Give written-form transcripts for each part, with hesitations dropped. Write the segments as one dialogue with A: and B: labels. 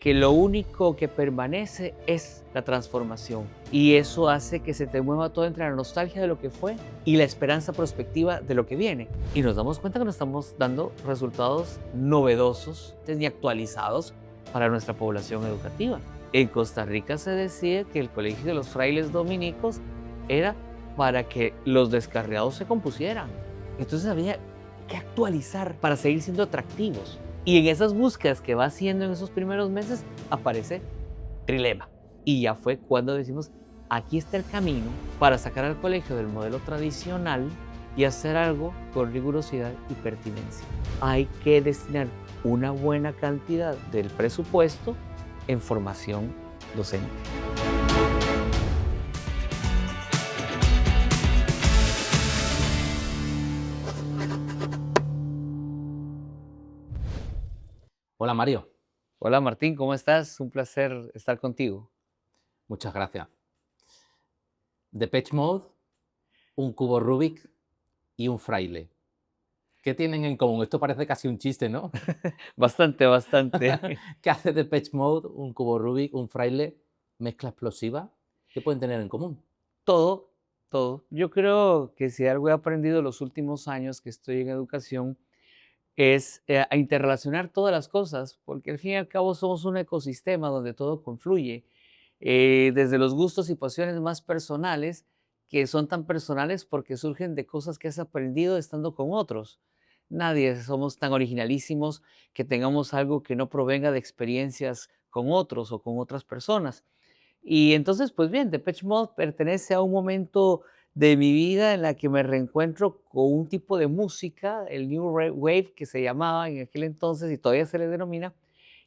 A: que lo único que permanece es la transformación. Y eso hace que se te mueva todo entre la nostalgia de lo que fue y la esperanza prospectiva de lo que viene. Y nos damos cuenta que nos estamos dando resultados novedosos ni actualizados para nuestra población educativa. En Costa Rica se decía que el Colegio de los Frailes Dominicos era para que los descarriados se compusieran. Entonces había que actualizar para seguir siendo atractivos. Y en esas búsquedas que va haciendo en esos primeros meses, aparece Trilema. Y ya fue cuando decimos, aquí está el camino para sacar al colegio del modelo tradicional y hacer algo con rigurosidad y pertinencia. Hay que destinar una buena cantidad del presupuesto en formación docente.
B: Hola Mario,
A: Hola Martín, ¿cómo estás? Un placer estar contigo.
B: muchas gracias. Depeche Mode, un cubo Rubik y un fraile. ¿Qué tienen en común? Esto parece casi un chiste, ¿no?
A: Bastante, bastante.
B: ¿Qué hace Depeche Mode, un cubo Rubik, un fraile, mezcla explosiva? ¿Qué pueden tener en común?
A: Todo, todo. Yo creo que si algo he aprendido los últimos años que estoy en educación es a interrelacionar todas las cosas, porque al fin y al cabo somos un ecosistema donde todo confluye, desde los gustos y pasiones más personales, que son tan personales porque surgen de cosas que has aprendido estando con otros. Nadie somos tan originalísimos que tengamos algo que no provenga de experiencias con otros o con otras personas. Y entonces, pues bien, Depeche Mode pertenece a un momento de mi vida en la que me reencuentro con un tipo de música, el Wave que se llamaba en aquel entonces y todavía se le denomina,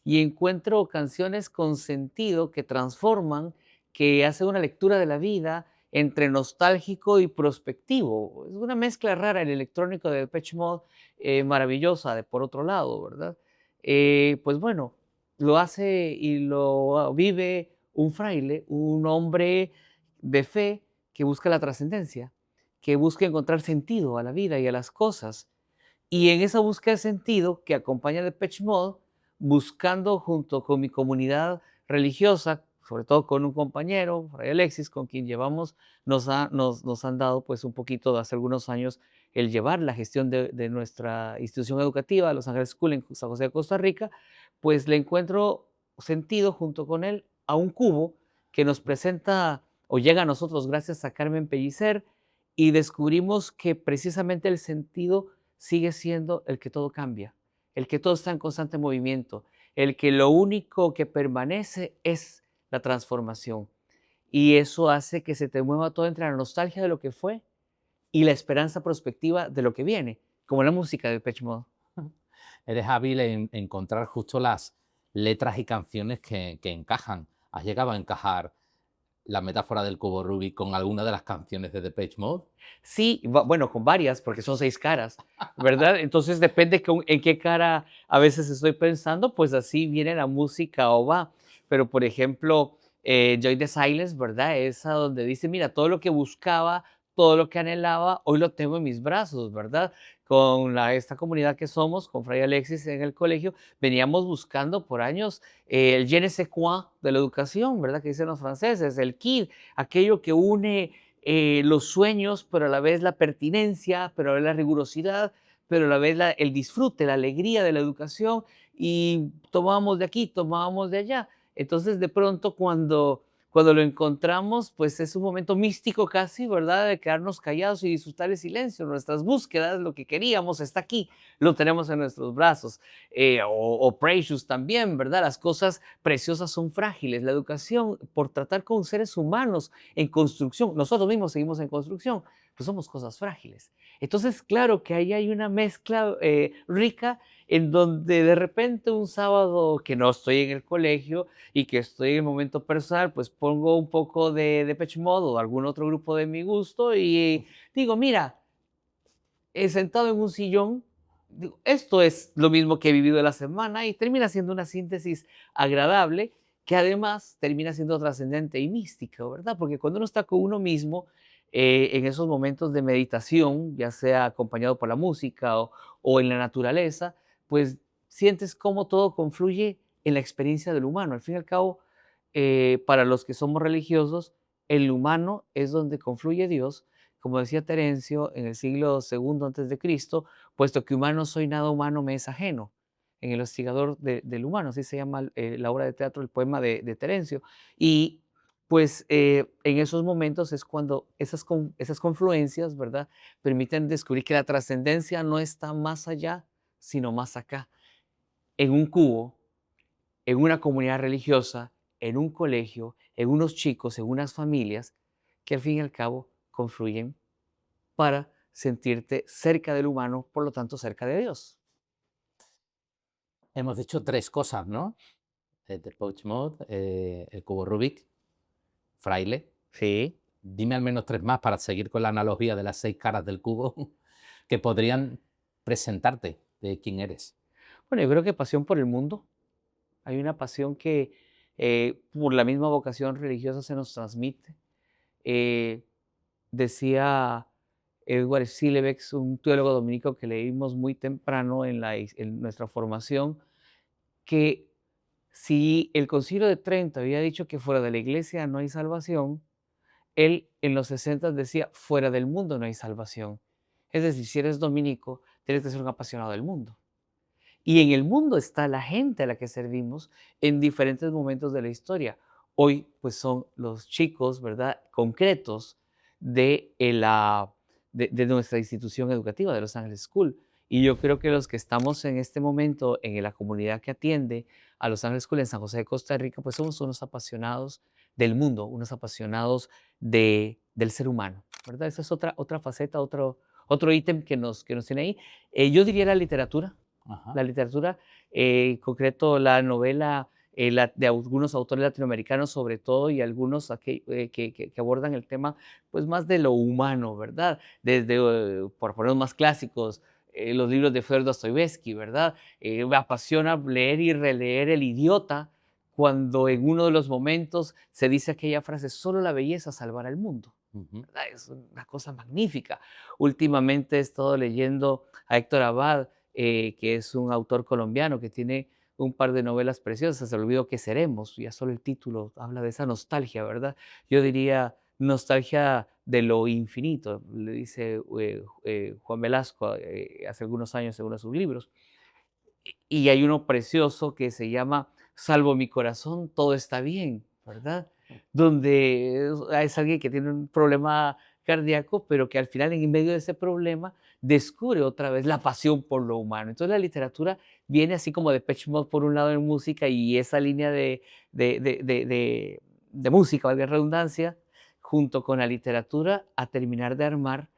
A: y encuentro canciones con sentido que transforman, que hacen una lectura de la vida entre nostálgico y prospectivo. Es una mezcla rara el electrónico de Depeche Mode, maravillosa de por otro lado, ¿verdad? Pues bueno, lo hace y lo vive un fraile, un hombre de fe que busca la trascendencia, que busca encontrar sentido a la vida y a las cosas. Y en esa búsqueda de sentido que acompaña a Depeche Mode, buscando junto con mi comunidad religiosa, sobre todo con un compañero, Fray Alexis, con quien llevamos, nos han dado pues un poquito de hace algunos años el llevar la gestión de nuestra institución educativa, Los Ángeles School en San José de Costa Rica, pues le encuentro sentido junto con él a un cubo que nos presenta o llega a nosotros gracias a Carmen Pellicer y descubrimos que precisamente el sentido sigue siendo el que todo cambia, el que todo está en constante movimiento, el que lo único que permanece es la transformación. Y eso hace que se te mueva todo entre la nostalgia de lo que fue y la esperanza prospectiva de lo que viene, como la música de Depeche Mode.
B: Eres hábil en encontrar justo las letras y canciones que encajan. ¿Has llegado a encajar la metáfora del cubo Rubik con alguna de las canciones de Depeche Mode?
A: Sí, bueno, con varias, porque son 6 caras, ¿verdad? Entonces depende en qué cara a veces estoy pensando, pues así viene la música o va. Pero, por ejemplo, Joy the Silence, ¿verdad? Esa donde dice, mira, todo lo que buscaba, todo lo que anhelaba, hoy lo tengo en mis brazos, ¿verdad? Con esta comunidad que somos, con Fray Alexis en el colegio, veníamos buscando por años el je ne sais quoi de la educación, ¿verdad? Que dicen los franceses, el kid, aquello que une los sueños, pero a la vez la pertinencia, pero a la vez la rigurosidad, pero a la vez el disfrute, la alegría de la educación, y tomábamos de aquí, tomábamos de allá. Entonces, de pronto, cuando lo encontramos, pues es un momento místico casi, ¿verdad? De quedarnos callados y disfrutar el silencio. Nuestras búsquedas, lo que queríamos, está aquí, lo tenemos en nuestros brazos. O Precious también, ¿verdad? Las cosas preciosas son frágiles. La educación, por tratar con seres humanos, en construcción, nosotros mismos seguimos en construcción, pues somos cosas frágiles. Entonces, claro que ahí hay una mezcla rica en donde de repente un sábado que no estoy en el colegio y que estoy en el momento personal, pues pongo un poco de Depeche Mode o algún otro grupo de mi gusto y digo, mira, sentado en un sillón, digo, esto es lo mismo que he vivido la semana y termina siendo una síntesis agradable que además termina siendo trascendente y mística, ¿verdad? Porque cuando uno está con uno mismo, en esos momentos de meditación, ya sea acompañado por la música o en la naturaleza, pues sientes cómo todo confluye en la experiencia del humano. Al fin y al cabo, para los que somos religiosos, el humano es donde confluye Dios, como decía Terencio en el siglo segundo antes de Cristo, puesto que humano soy, nada humano me es ajeno. En el hostigador del humano, así se llama la obra de teatro, el poema de Terencio. Y pues en esos momentos es cuando esas confluencias, ¿verdad? Permiten descubrir que la trascendencia no está más allá, sino más acá. En un cubo, en una comunidad religiosa, en un colegio, en unos chicos, en unas familias, que al fin y al cabo confluyen para sentirte cerca del humano, por lo tanto cerca de Dios.
B: Hemos dicho 3 cosas, ¿no? Depeche Mode, el cubo Rubik, fraile.
A: Sí.
B: Dime al menos 3 más para seguir con la analogía de las 6 caras del cubo que podrían presentarte de quién eres.
A: Bueno, yo creo que pasión por el mundo. Hay una pasión que por la misma vocación religiosa se nos transmite. Eh, Decía Edward Silebex, un teólogo dominico que leímos muy temprano en nuestra formación, que si el Concilio de Trento había dicho que fuera de la iglesia no hay salvación, él en los 60 decía, fuera del mundo no hay salvación. Es decir, si eres dominico, tienes que ser un apasionado del mundo. Y en el mundo está la gente a la que servimos en diferentes momentos de la historia. Hoy, pues son los chicos, ¿verdad? Concretos de nuestra institución educativa, de Los Ángeles School. Y yo creo que los que estamos en este momento en la comunidad que atiende a Los Ángeles School en San José de Costa Rica, pues somos unos apasionados del mundo, unos apasionados del ser humano, ¿verdad? Esa es otra faceta, otro ítem que nos tiene ahí. Yo diría la literatura.
B: Ajá.
A: La literatura, en concreto la novela de algunos autores latinoamericanos sobre todo y algunos que abordan el tema pues más de lo humano, ¿verdad? Desde, por poner más clásicos, los libros de Fyodor Dostoyevsky, ¿verdad? Me apasiona leer y releer El Idiota cuando en uno de los momentos se dice aquella frase, solo la belleza salvará el mundo.
B: Ujú.
A: ¿Verdad? Es una cosa magnífica. Últimamente he estado leyendo a Héctor Abad, que es un autor colombiano que tiene un par de novelas preciosas, Se olvidó que seremos, ya solo el título habla de esa nostalgia, ¿verdad? Yo diría nostalgia de lo infinito, le dice Juan Velasco hace algunos años en uno de sus libros. Y hay uno precioso que se llama Salvo mi corazón, todo está bien, ¿verdad? Donde es alguien que tiene un problema cardíaco, pero que al final en medio de ese problema descubre otra vez la pasión por lo humano. Entonces la literatura viene así como de Depeche Mode por un lado en música y esa línea de música, valga la redundancia, junto con la literatura a terminar de armar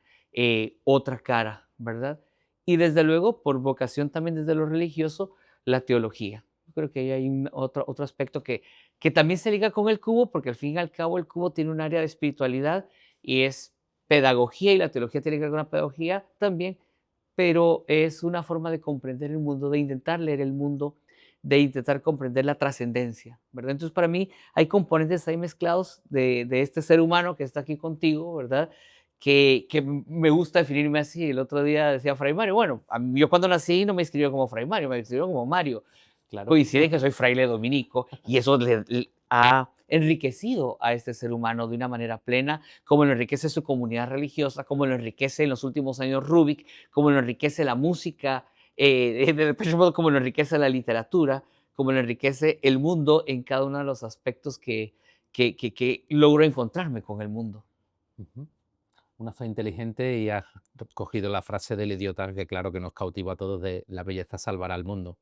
A: otra cara, ¿verdad? Y desde luego, por vocación también desde lo religioso, la teología. Yo creo que ahí hay otro aspecto que también se liga con el cubo, porque al fin y al cabo el cubo tiene un área de espiritualidad y es pedagogía, y la teología tiene que ver con la pedagogía también, pero es una forma de comprender el mundo, de intentar leer el mundo, de intentar comprender la trascendencia, ¿verdad? Entonces, para mí hay componentes ahí mezclados de este ser humano que está aquí contigo, ¿verdad? Que me gusta definirme así. El otro día decía Fray Mario, bueno, yo cuando nací no me escribió como Fray Mario, me escribió como Mario.
B: Claro.
A: Coincide que soy fraile dominico y eso le ha enriquecido a este ser humano de una manera plena, como lo enriquece su comunidad religiosa, como lo enriquece en los últimos años Rubik, como lo enriquece la música, de Depeche Mode, como lo enriquece la literatura, como lo enriquece el mundo en cada uno de los aspectos que logro encontrarme con el mundo.
B: Ujú. Una fe inteligente y has cogido la frase del idiota que claro que nos cautiva a todos de la belleza salvará al mundo.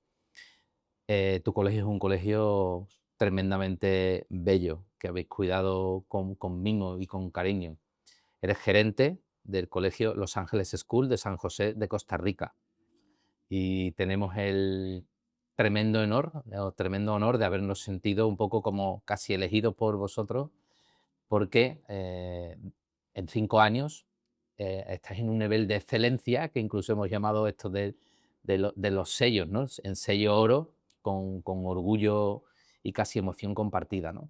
B: Tu colegio es un colegio tremendamente bello, que habéis cuidado con mimo y con cariño. Eres gerente del colegio Los Ángeles School de San José de Costa Rica y tenemos el tremendo honor de habernos sentido un poco como casi elegidos por vosotros porque en 5 años estás en un nivel de excelencia que incluso hemos llamado esto de los sellos, ¿no? En sello oro, con orgullo y casi emoción compartida, ¿no?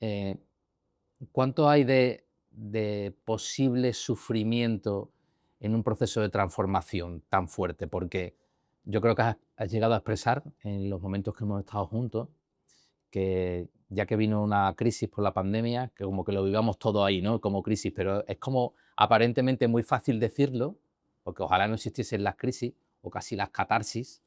B: Eh, ¿Cuánto hay de posible sufrimiento en un proceso de transformación tan fuerte? Porque yo creo que has has llegado a expresar en los momentos que hemos estado juntos, que ya que vino una crisis por la pandemia, que como que lo vivamos todo ahí, ¿no? Como crisis, pero es como aparentemente muy fácil decirlo, porque ojalá no existiesen las crisis o casi las catarsis.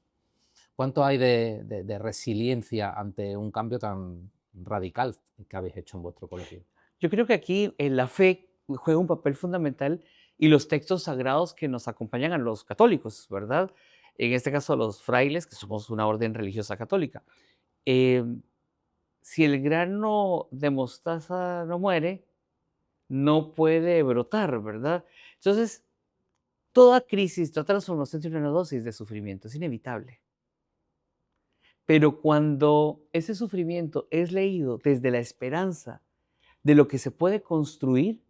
B: ¿Cuánto hay de resiliencia ante un cambio tan radical que habéis hecho en vuestro colegio?
A: Yo creo que aquí la fe juega un papel fundamental y los textos sagrados que nos acompañan a los católicos, ¿verdad? En este caso, a los frailes, que somos una orden religiosa católica. Em, si el grano de mostaza no muere, no puede brotar, ¿verdad? Entonces, toda crisis, toda transformación tiene una dosis de sufrimiento, es inevitable. Pero cuando ese sufrimiento es leído desde la esperanza de lo que se puede construir,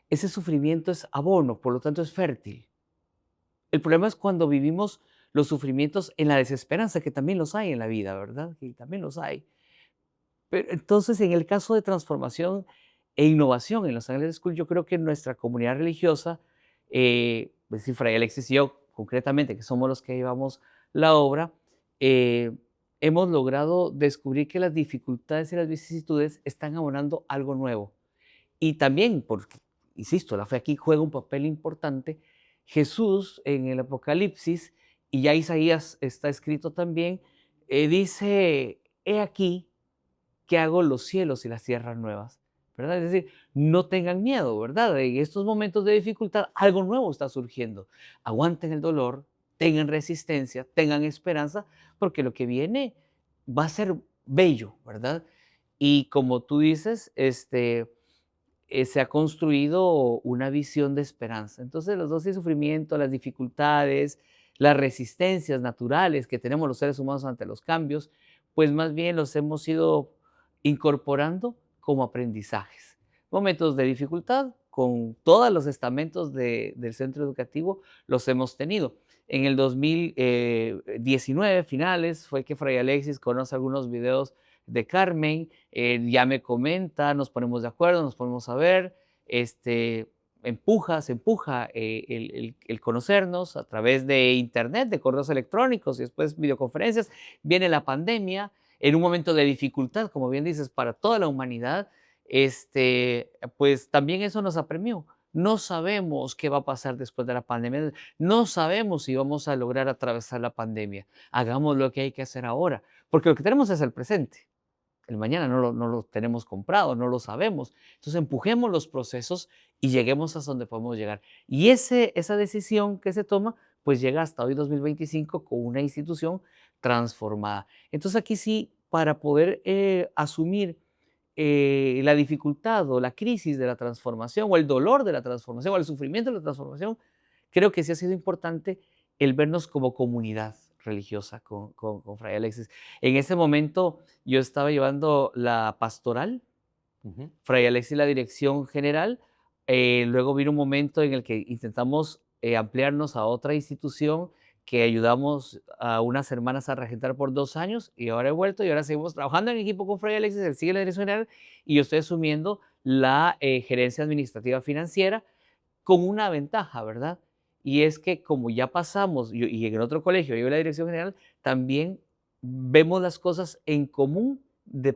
A: ese sufrimiento es abono, por lo tanto es fértil. El problema es cuando vivimos los sufrimientos en la desesperanza, que también los hay en la vida, ¿verdad? Que también los hay. Pero entonces, en el caso de transformación e innovación en los Ángeles School, yo creo que nuestra comunidad religiosa, es decir, Fray Alexis y yo, concretamente, que somos los que llevamos la obra, eh, hemos logrado descubrir que las dificultades y las vicisitudes están abonando algo nuevo. Y también, porque, insisto, la fe aquí juega un papel importante. Jesús en el Apocalipsis, y ya Isaías está escrito también, dice, he aquí que hago los cielos y las tierras nuevas, ¿verdad? Es decir, no tengan miedo, ¿verdad? En estos momentos de dificultad, algo nuevo está surgiendo. Aguanten el dolor, tengan resistencia, tengan esperanza, porque lo que viene va a ser bello, ¿verdad? Y como tú dices, se ha construido una visión de esperanza. Entonces, los dosis de sufrimiento, las dificultades, las resistencias naturales que tenemos los seres humanos ante los cambios, pues más bien los hemos ido incorporando como aprendizajes. Momentos de dificultad, con todos los estamentos del centro educativo, los hemos tenido. En el 2019, finales, fue que Fray Alexis conoce algunos videos de Carmen, ya me comenta, nos ponemos de acuerdo, nos ponemos a ver, se empuja el conocernos a través de internet, de correos electrónicos y después videoconferencias. Viene la pandemia, en un momento de dificultad, como bien dices, para toda la humanidad, pues también eso nos apremió. No sabemos qué va a pasar después de la pandemia, no sabemos si vamos a lograr atravesar la pandemia. Hagamos lo que hay que hacer ahora, porque lo que tenemos es el presente. El mañana no lo tenemos comprado, no lo sabemos. Entonces, empujemos los procesos y lleguemos hasta donde podemos llegar. Y esa decisión que se toma, pues llega hasta hoy 2025 con una institución transformada. Entonces, aquí sí, para poder asumir la dificultad o la crisis de la transformación o el dolor de la transformación o el sufrimiento de la transformación, creo que sí ha sido importante el vernos como comunidad religiosa con Fray Alexis. En ese momento yo estaba llevando la pastoral,
B: Ujú.
A: Fray Alexis la dirección general, luego vino un momento en el que intentamos ampliarnos a otra institución que ayudamos a unas hermanas a regentar por 2 años y ahora he vuelto y ahora seguimos trabajando en equipo con Fray Alexis, él sigue la dirección general y yo estoy asumiendo la gerencia administrativa financiera con una ventaja, ¿verdad? Y es que como ya pasamos, y en el otro colegio yo la dirección general, también vemos las cosas en común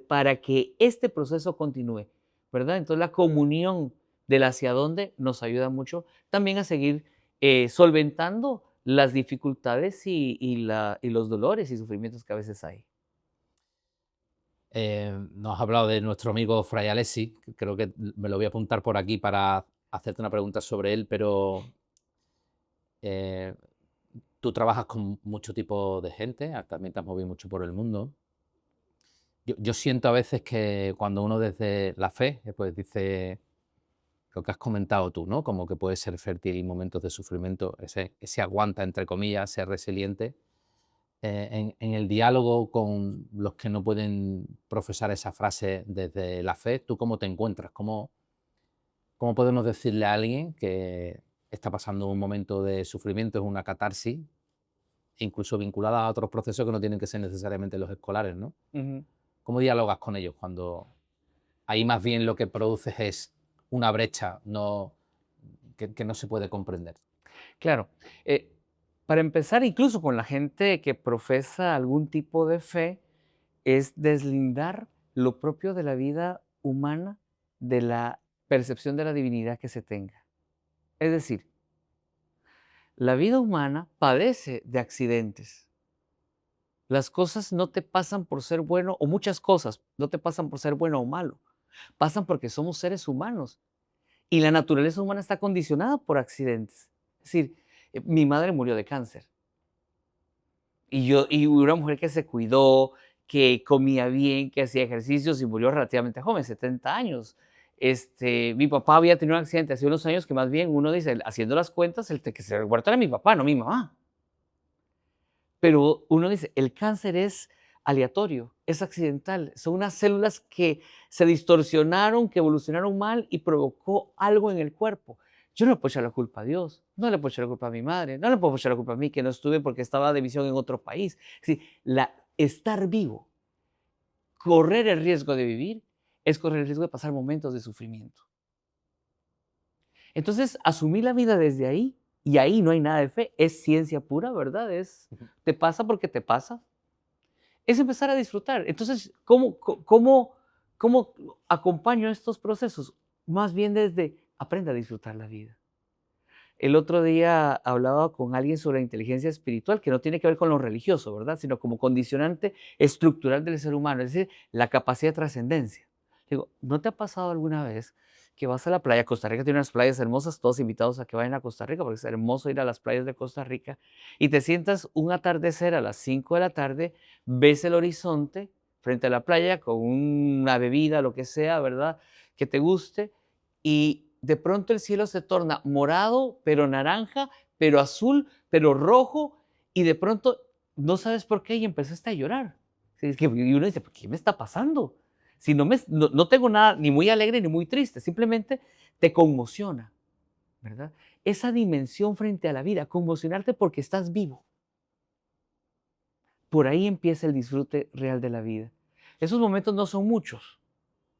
A: para que este proceso continúe, ¿verdad? Entonces la comunión del hacia dónde nos ayuda mucho también a seguir solventando las dificultades y los dolores y sufrimientos que a veces hay.
B: Nos has hablado de nuestro amigo Fray Alessi, que creo que me lo voy a apuntar por aquí para hacerte una pregunta sobre él, pero eh, tú trabajas con mucho tipo de gente, también te has movido mucho por el mundo. Yo siento a veces que cuando uno desde la fe, pues dice lo que has comentado tú, ¿no? Como que puede ser fértil en momentos de sufrimiento, ese aguanta, entre comillas, ser resiliente. En el diálogo con los que no pueden profesar esa frase desde la fe, ¿tú cómo te encuentras? ¿Cómo podemos decirle a alguien que está pasando un momento de sufrimiento, es una catarsis, incluso vinculada a otros procesos que no tienen que ser necesariamente los escolares, ¿no?
A: Ujú.
B: ¿Cómo dialogas con ellos cuando ahí más bien lo que produces es una brecha que no se puede comprender?
A: Claro. Para empezar, incluso con la gente que profesa algún tipo de fe, es deslindar lo propio de la vida humana de la percepción de la divinidad que se tenga. Es decir, la vida humana padece de accidentes. Las cosas no te pasan por ser bueno, o muchas cosas no te pasan por ser bueno o malo, pasan porque somos seres humanos y la naturaleza humana está condicionada por accidentes. Es decir, mi madre murió de cáncer y una mujer que se cuidó, que comía bien, que hacía ejercicios y murió relativamente joven, 70 años. Mi papá había tenido un accidente hace unos años que más bien uno dice, haciendo las cuentas, el que se recuerda era mi papá, no mi mamá. Pero uno dice, el cáncer es aleatorio, es accidental, son unas células que se distorsionaron, que evolucionaron mal y provocó algo en el cuerpo. Yo no le puedo echar la culpa a Dios, no le puedo echar la culpa a mi madre, no le puedo echar la culpa a mí que no estuve porque estaba de misión en otro país. Sí, estar vivo, correr el riesgo de vivir, es correr el riesgo de pasar momentos de sufrimiento. Entonces, asumir la vida desde ahí, y ahí no hay nada de fe, es ciencia pura, ¿verdad? Te pasa porque te pasa. Es empezar a disfrutar. Entonces, ¿cómo acompaño estos procesos? Más bien desde aprenda a disfrutar la vida. El otro día hablaba con alguien sobre la inteligencia espiritual, que no tiene que ver con lo religioso, ¿verdad? Sino como condicionante estructural del ser humano, es decir, la capacidad de trascendencia. Digo, ¿no te ha pasado alguna vez que vas a la playa? Costa Rica tiene unas playas hermosas, todos invitados a que vayan a Costa Rica, porque es hermoso ir a las playas de Costa Rica, y te sientas un atardecer a las 5 de la tarde, ves el horizonte frente a la playa con una bebida, lo que sea, ¿verdad? Que te guste, y de pronto el cielo se torna morado, pero naranja, pero azul, pero rojo, y de pronto no sabes por qué y empezaste a llorar. Sí, y uno dice, ¿qué me está pasando? Si no tengo nada ni muy alegre ni muy triste, simplemente te conmociona, ¿verdad? Esa dimensión frente a la vida, conmocionarte porque estás vivo. Por ahí empieza el disfrute real de la vida. Esos momentos no son muchos,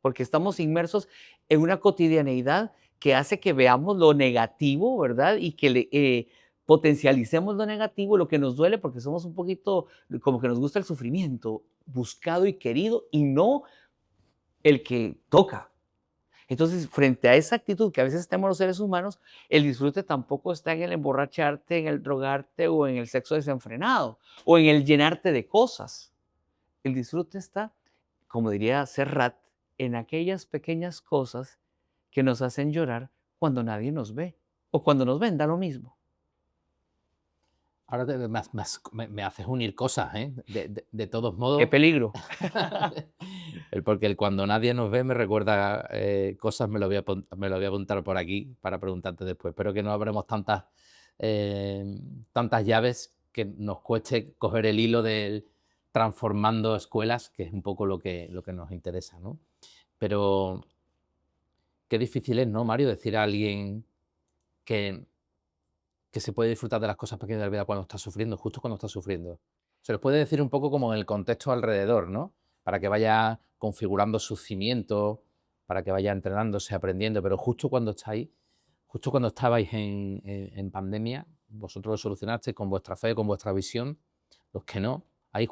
A: porque estamos inmersos en una cotidianeidad que hace que veamos lo negativo, ¿verdad? Y que potencialicemos lo negativo, lo que nos duele, porque somos un poquito como que nos gusta el sufrimiento, buscado y querido, y no el que toca. Entonces, frente a esa actitud que a veces tenemos los seres humanos, el disfrute tampoco está en el emborracharte, en el drogarte o en el sexo desenfrenado o en el llenarte de cosas. El disfrute está, como diría Serrat, en aquellas pequeñas cosas que nos hacen llorar cuando nadie nos ve o cuando nos ven, da lo mismo.
B: Ahora me haces unir cosas, ¿eh? De todos
A: ¡Qué
B: modos,
A: peligro!
B: porque el cuando nadie nos ve me recuerda cosas, me lo voy a apuntar por aquí para preguntarte después. Espero que no abramos tantas llaves que nos cueste coger el hilo del transformando escuelas, que es un poco lo que nos interesa, ¿no? Pero qué difícil es, ¿no, Mario? Decir a alguien que se puede disfrutar de las cosas pequeñas de la vida cuando está sufriendo, justo cuando está sufriendo. Se les puede decir un poco como en el contexto alrededor, ¿no? Para que vaya configurando sus cimientos, para que vaya entrenándose, aprendiendo, pero justo cuando estáis, justo cuando estabais en pandemia, vosotros lo solucionasteis con vuestra fe, con vuestra visión, los que no, ahí,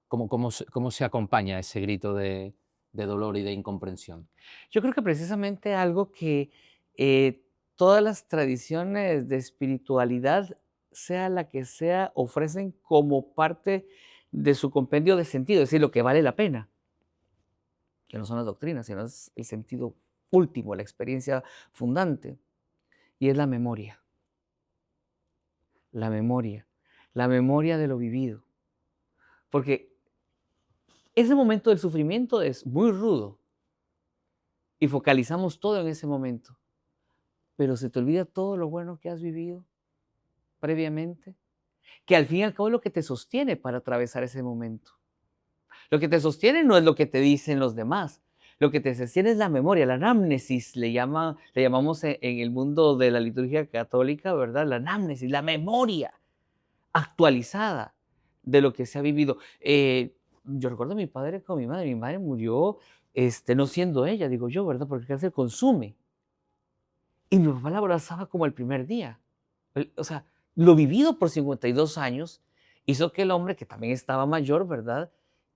B: ¿cómo se acompaña ese grito de dolor y de incomprensión?
A: Yo creo que precisamente algo que eh, todas las tradiciones de espiritualidad, sea la que sea, ofrecen como parte de su compendio de sentido, es decir, lo que vale la pena, que no son las doctrinas, sino es el sentido último, la experiencia fundante, y es la memoria, la memoria, la memoria de lo vivido. Porque ese momento del sufrimiento es muy rudo y focalizamos todo en ese momento, pero se te olvida todo lo bueno que has vivido previamente, que al fin y al cabo es lo que te sostiene para atravesar ese momento. Lo que te sostiene no es lo que te dicen los demás, lo que te sostiene es la memoria, la anamnesis, le llamamos en el mundo de la liturgia católica, ¿verdad? La anamnesis, la memoria actualizada de lo que se ha vivido. Yo recuerdo a mi padre con mi madre murió no siendo ella, digo yo, ¿verdad? Porque el cáncer consume. Y mi papá la abrazaba como el primer día. O sea, Lo vivido por 52 años hizo que el hombre, que también estaba mayor, ¿verdad?,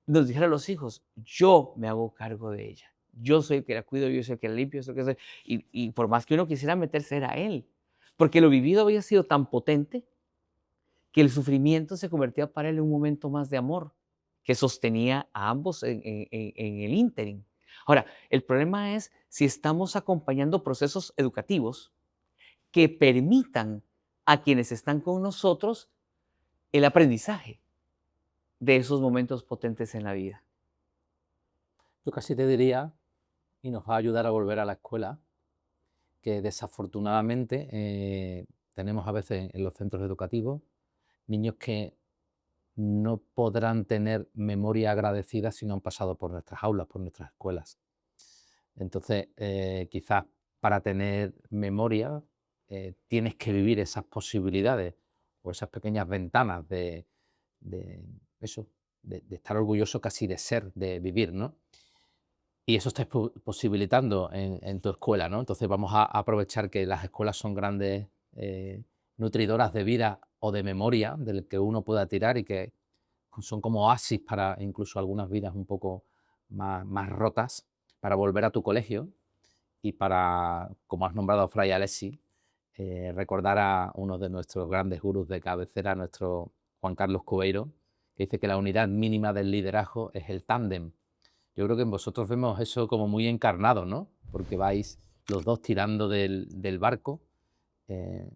A: nos dijera a los hijos: "Yo me hago cargo de ella. Yo soy el que la cuido, yo soy el que la limpio, yo soy el que soy". Y por más que uno quisiera meterse, era él, porque lo vivido había sido tan potente que el sufrimiento se convertía para él en un momento más de amor, que sostenía a ambos en el ínterin. Ahora, el problema es si estamos acompañando procesos educativos que permitan a quienes están con nosotros el aprendizaje de esos momentos potentes en la vida.
B: Yo casi te diría, y nos va a ayudar a volver a la escuela, que desafortunadamente tenemos a veces en los centros educativos niños que no podrán tener memoria agradecida si no han pasado por nuestras aulas, por nuestras escuelas. Entonces, quizás para tener memoria tienes que vivir esas posibilidades o esas pequeñas ventanas de eso, de estar orgulloso casi de ser, de vivir, ¿no? Y eso está posibilitando en tu escuela, ¿no? Entonces vamos a aprovechar que las escuelas son grandes nutridoras de vida o de memoria del que uno pueda tirar y que son como oasis para incluso algunas vidas un poco más rotas, para volver a tu colegio y para, como has nombrado a Fray Alessi, recordar a uno de nuestros grandes gurús de cabecera, nuestro Juan Carlos Cubeiro, que dice que la unidad mínima del liderazgo es el tándem. Yo creo que en vosotros vemos eso como muy encarnado, ¿no? Porque vais los dos tirando del barco. Eh,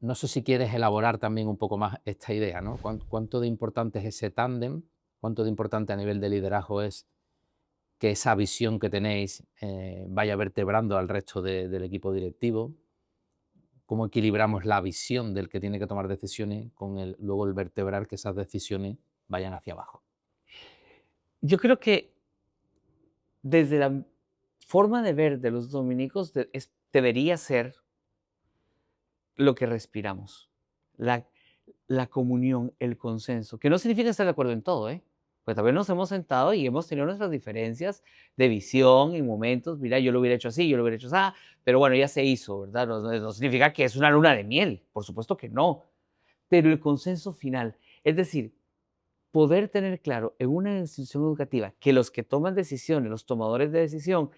B: no sé si quieres elaborar también un poco más esta idea, ¿no? ¿Cuánto de importante es ese tándem? ¿Cuánto de importante a nivel de liderazgo es que esa visión que tenéis vaya vertebrando al resto del equipo directivo? ¿Cómo equilibramos la visión del que tiene que tomar decisiones con luego el vertebrar que esas decisiones vayan hacia abajo?
A: Yo creo que desde la forma de ver de los dominicos debería ser lo que respiramos, la, la comunión, el consenso, que no significa estar de acuerdo en todo, ¿eh? Pues también nos hemos sentado y hemos tenido nuestras diferencias de visión en momentos, mira, yo lo hubiera hecho así, yo lo hubiera hecho así, pero bueno, ya se hizo, ¿verdad? No significa que es una luna de miel, por supuesto que no, pero el consenso final, es decir, poder tener claro en una institución educativa que los que toman decisiones, los tomadores de decisión,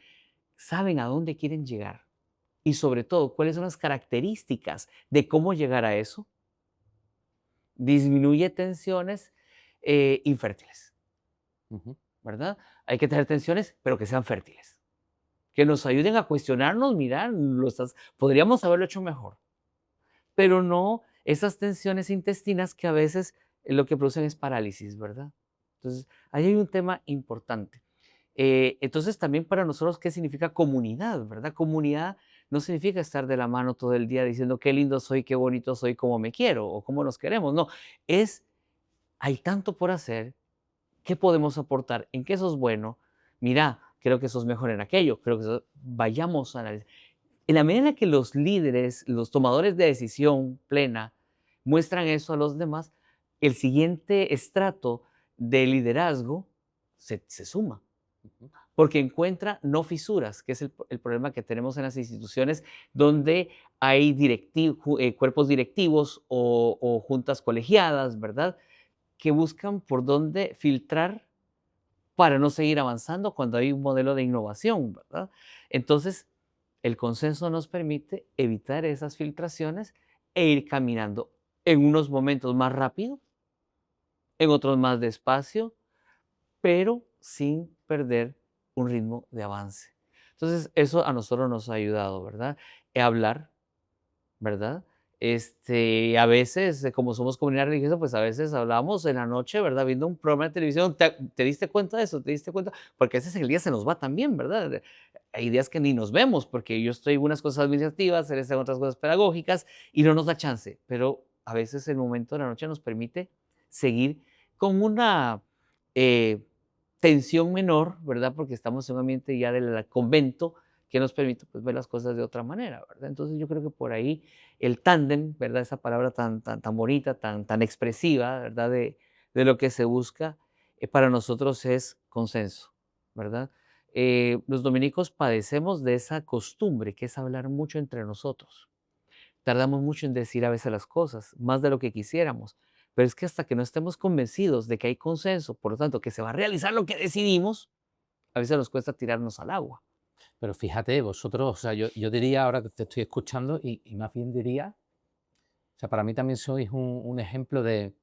A: saben a dónde quieren llegar y sobre todo cuáles son las características de cómo llegar a eso, disminuye tensiones infértiles,
B: Ujú.
A: ¿verdad? Hay que tener tensiones, pero que sean fértiles, que nos ayuden a cuestionarnos, mirar, podríamos haberlo hecho mejor, pero no esas tensiones intestinas que a veces lo que producen es parálisis, ¿verdad? Entonces, ahí hay un tema importante. Entonces, también para nosotros, ¿qué significa comunidad, verdad? Comunidad no significa estar de la mano todo el día diciendo qué lindo soy, qué bonito soy, cómo me quiero o cómo nos queremos. No, es, hay tanto por hacer, ¿qué podemos aportar? ¿En qué sos bueno? Mira, creo que sos mejor en aquello, creo que vayamos a analizar. En la medida en que los líderes, los tomadores de decisión plena, muestran eso a los demás, el siguiente estrato de liderazgo se suma
B: Ujú.
A: porque encuentra no fisuras, que es el problema que tenemos en las instituciones donde hay cuerpos directivos o juntas colegiadas, ¿verdad? Que buscan por dónde filtrar para no seguir avanzando cuando hay un modelo de innovación, ¿verdad? Entonces, el consenso nos permite evitar esas filtraciones e ir caminando en unos momentos más rápido, en otros más despacio, pero sin perder un ritmo de avance. Entonces, eso a nosotros nos ha ayudado, ¿verdad? Hablar, ¿verdad? A veces, como somos comunidad religiosa, pues a veces hablamos en la noche, ¿verdad? Viendo un programa de televisión, ¿te diste cuenta de eso? ¿Te diste cuenta? Porque a veces el día se nos va también, ¿verdad? Hay días que ni nos vemos, porque yo estoy en unas cosas administrativas, él está en otras cosas pedagógicas, y no nos da chance. Pero a veces el momento de la noche nos permite seguir con una eh, tensión menor, ¿verdad? Porque estamos en un ambiente ya del convento que nos permite pues, ver las cosas de otra manera, ¿verdad? Entonces yo creo que por ahí el tándem, ¿verdad? Esa palabra tan bonita, tan expresiva, ¿verdad? De lo que se busca, para nosotros es consenso, ¿verdad? Los dominicos padecemos de esa costumbre que es hablar mucho entre nosotros. Tardamos mucho en decir a veces las cosas, más de lo que quisiéramos, pero es que hasta que no estemos convencidos de que hay consenso, por lo tanto, que se va a realizar lo que decidimos, a veces nos cuesta tirarnos al agua.
B: Pero fíjate, vosotros, o sea, yo diría ahora que te estoy escuchando y más bien diría, o sea, para mí también sois un ejemplo de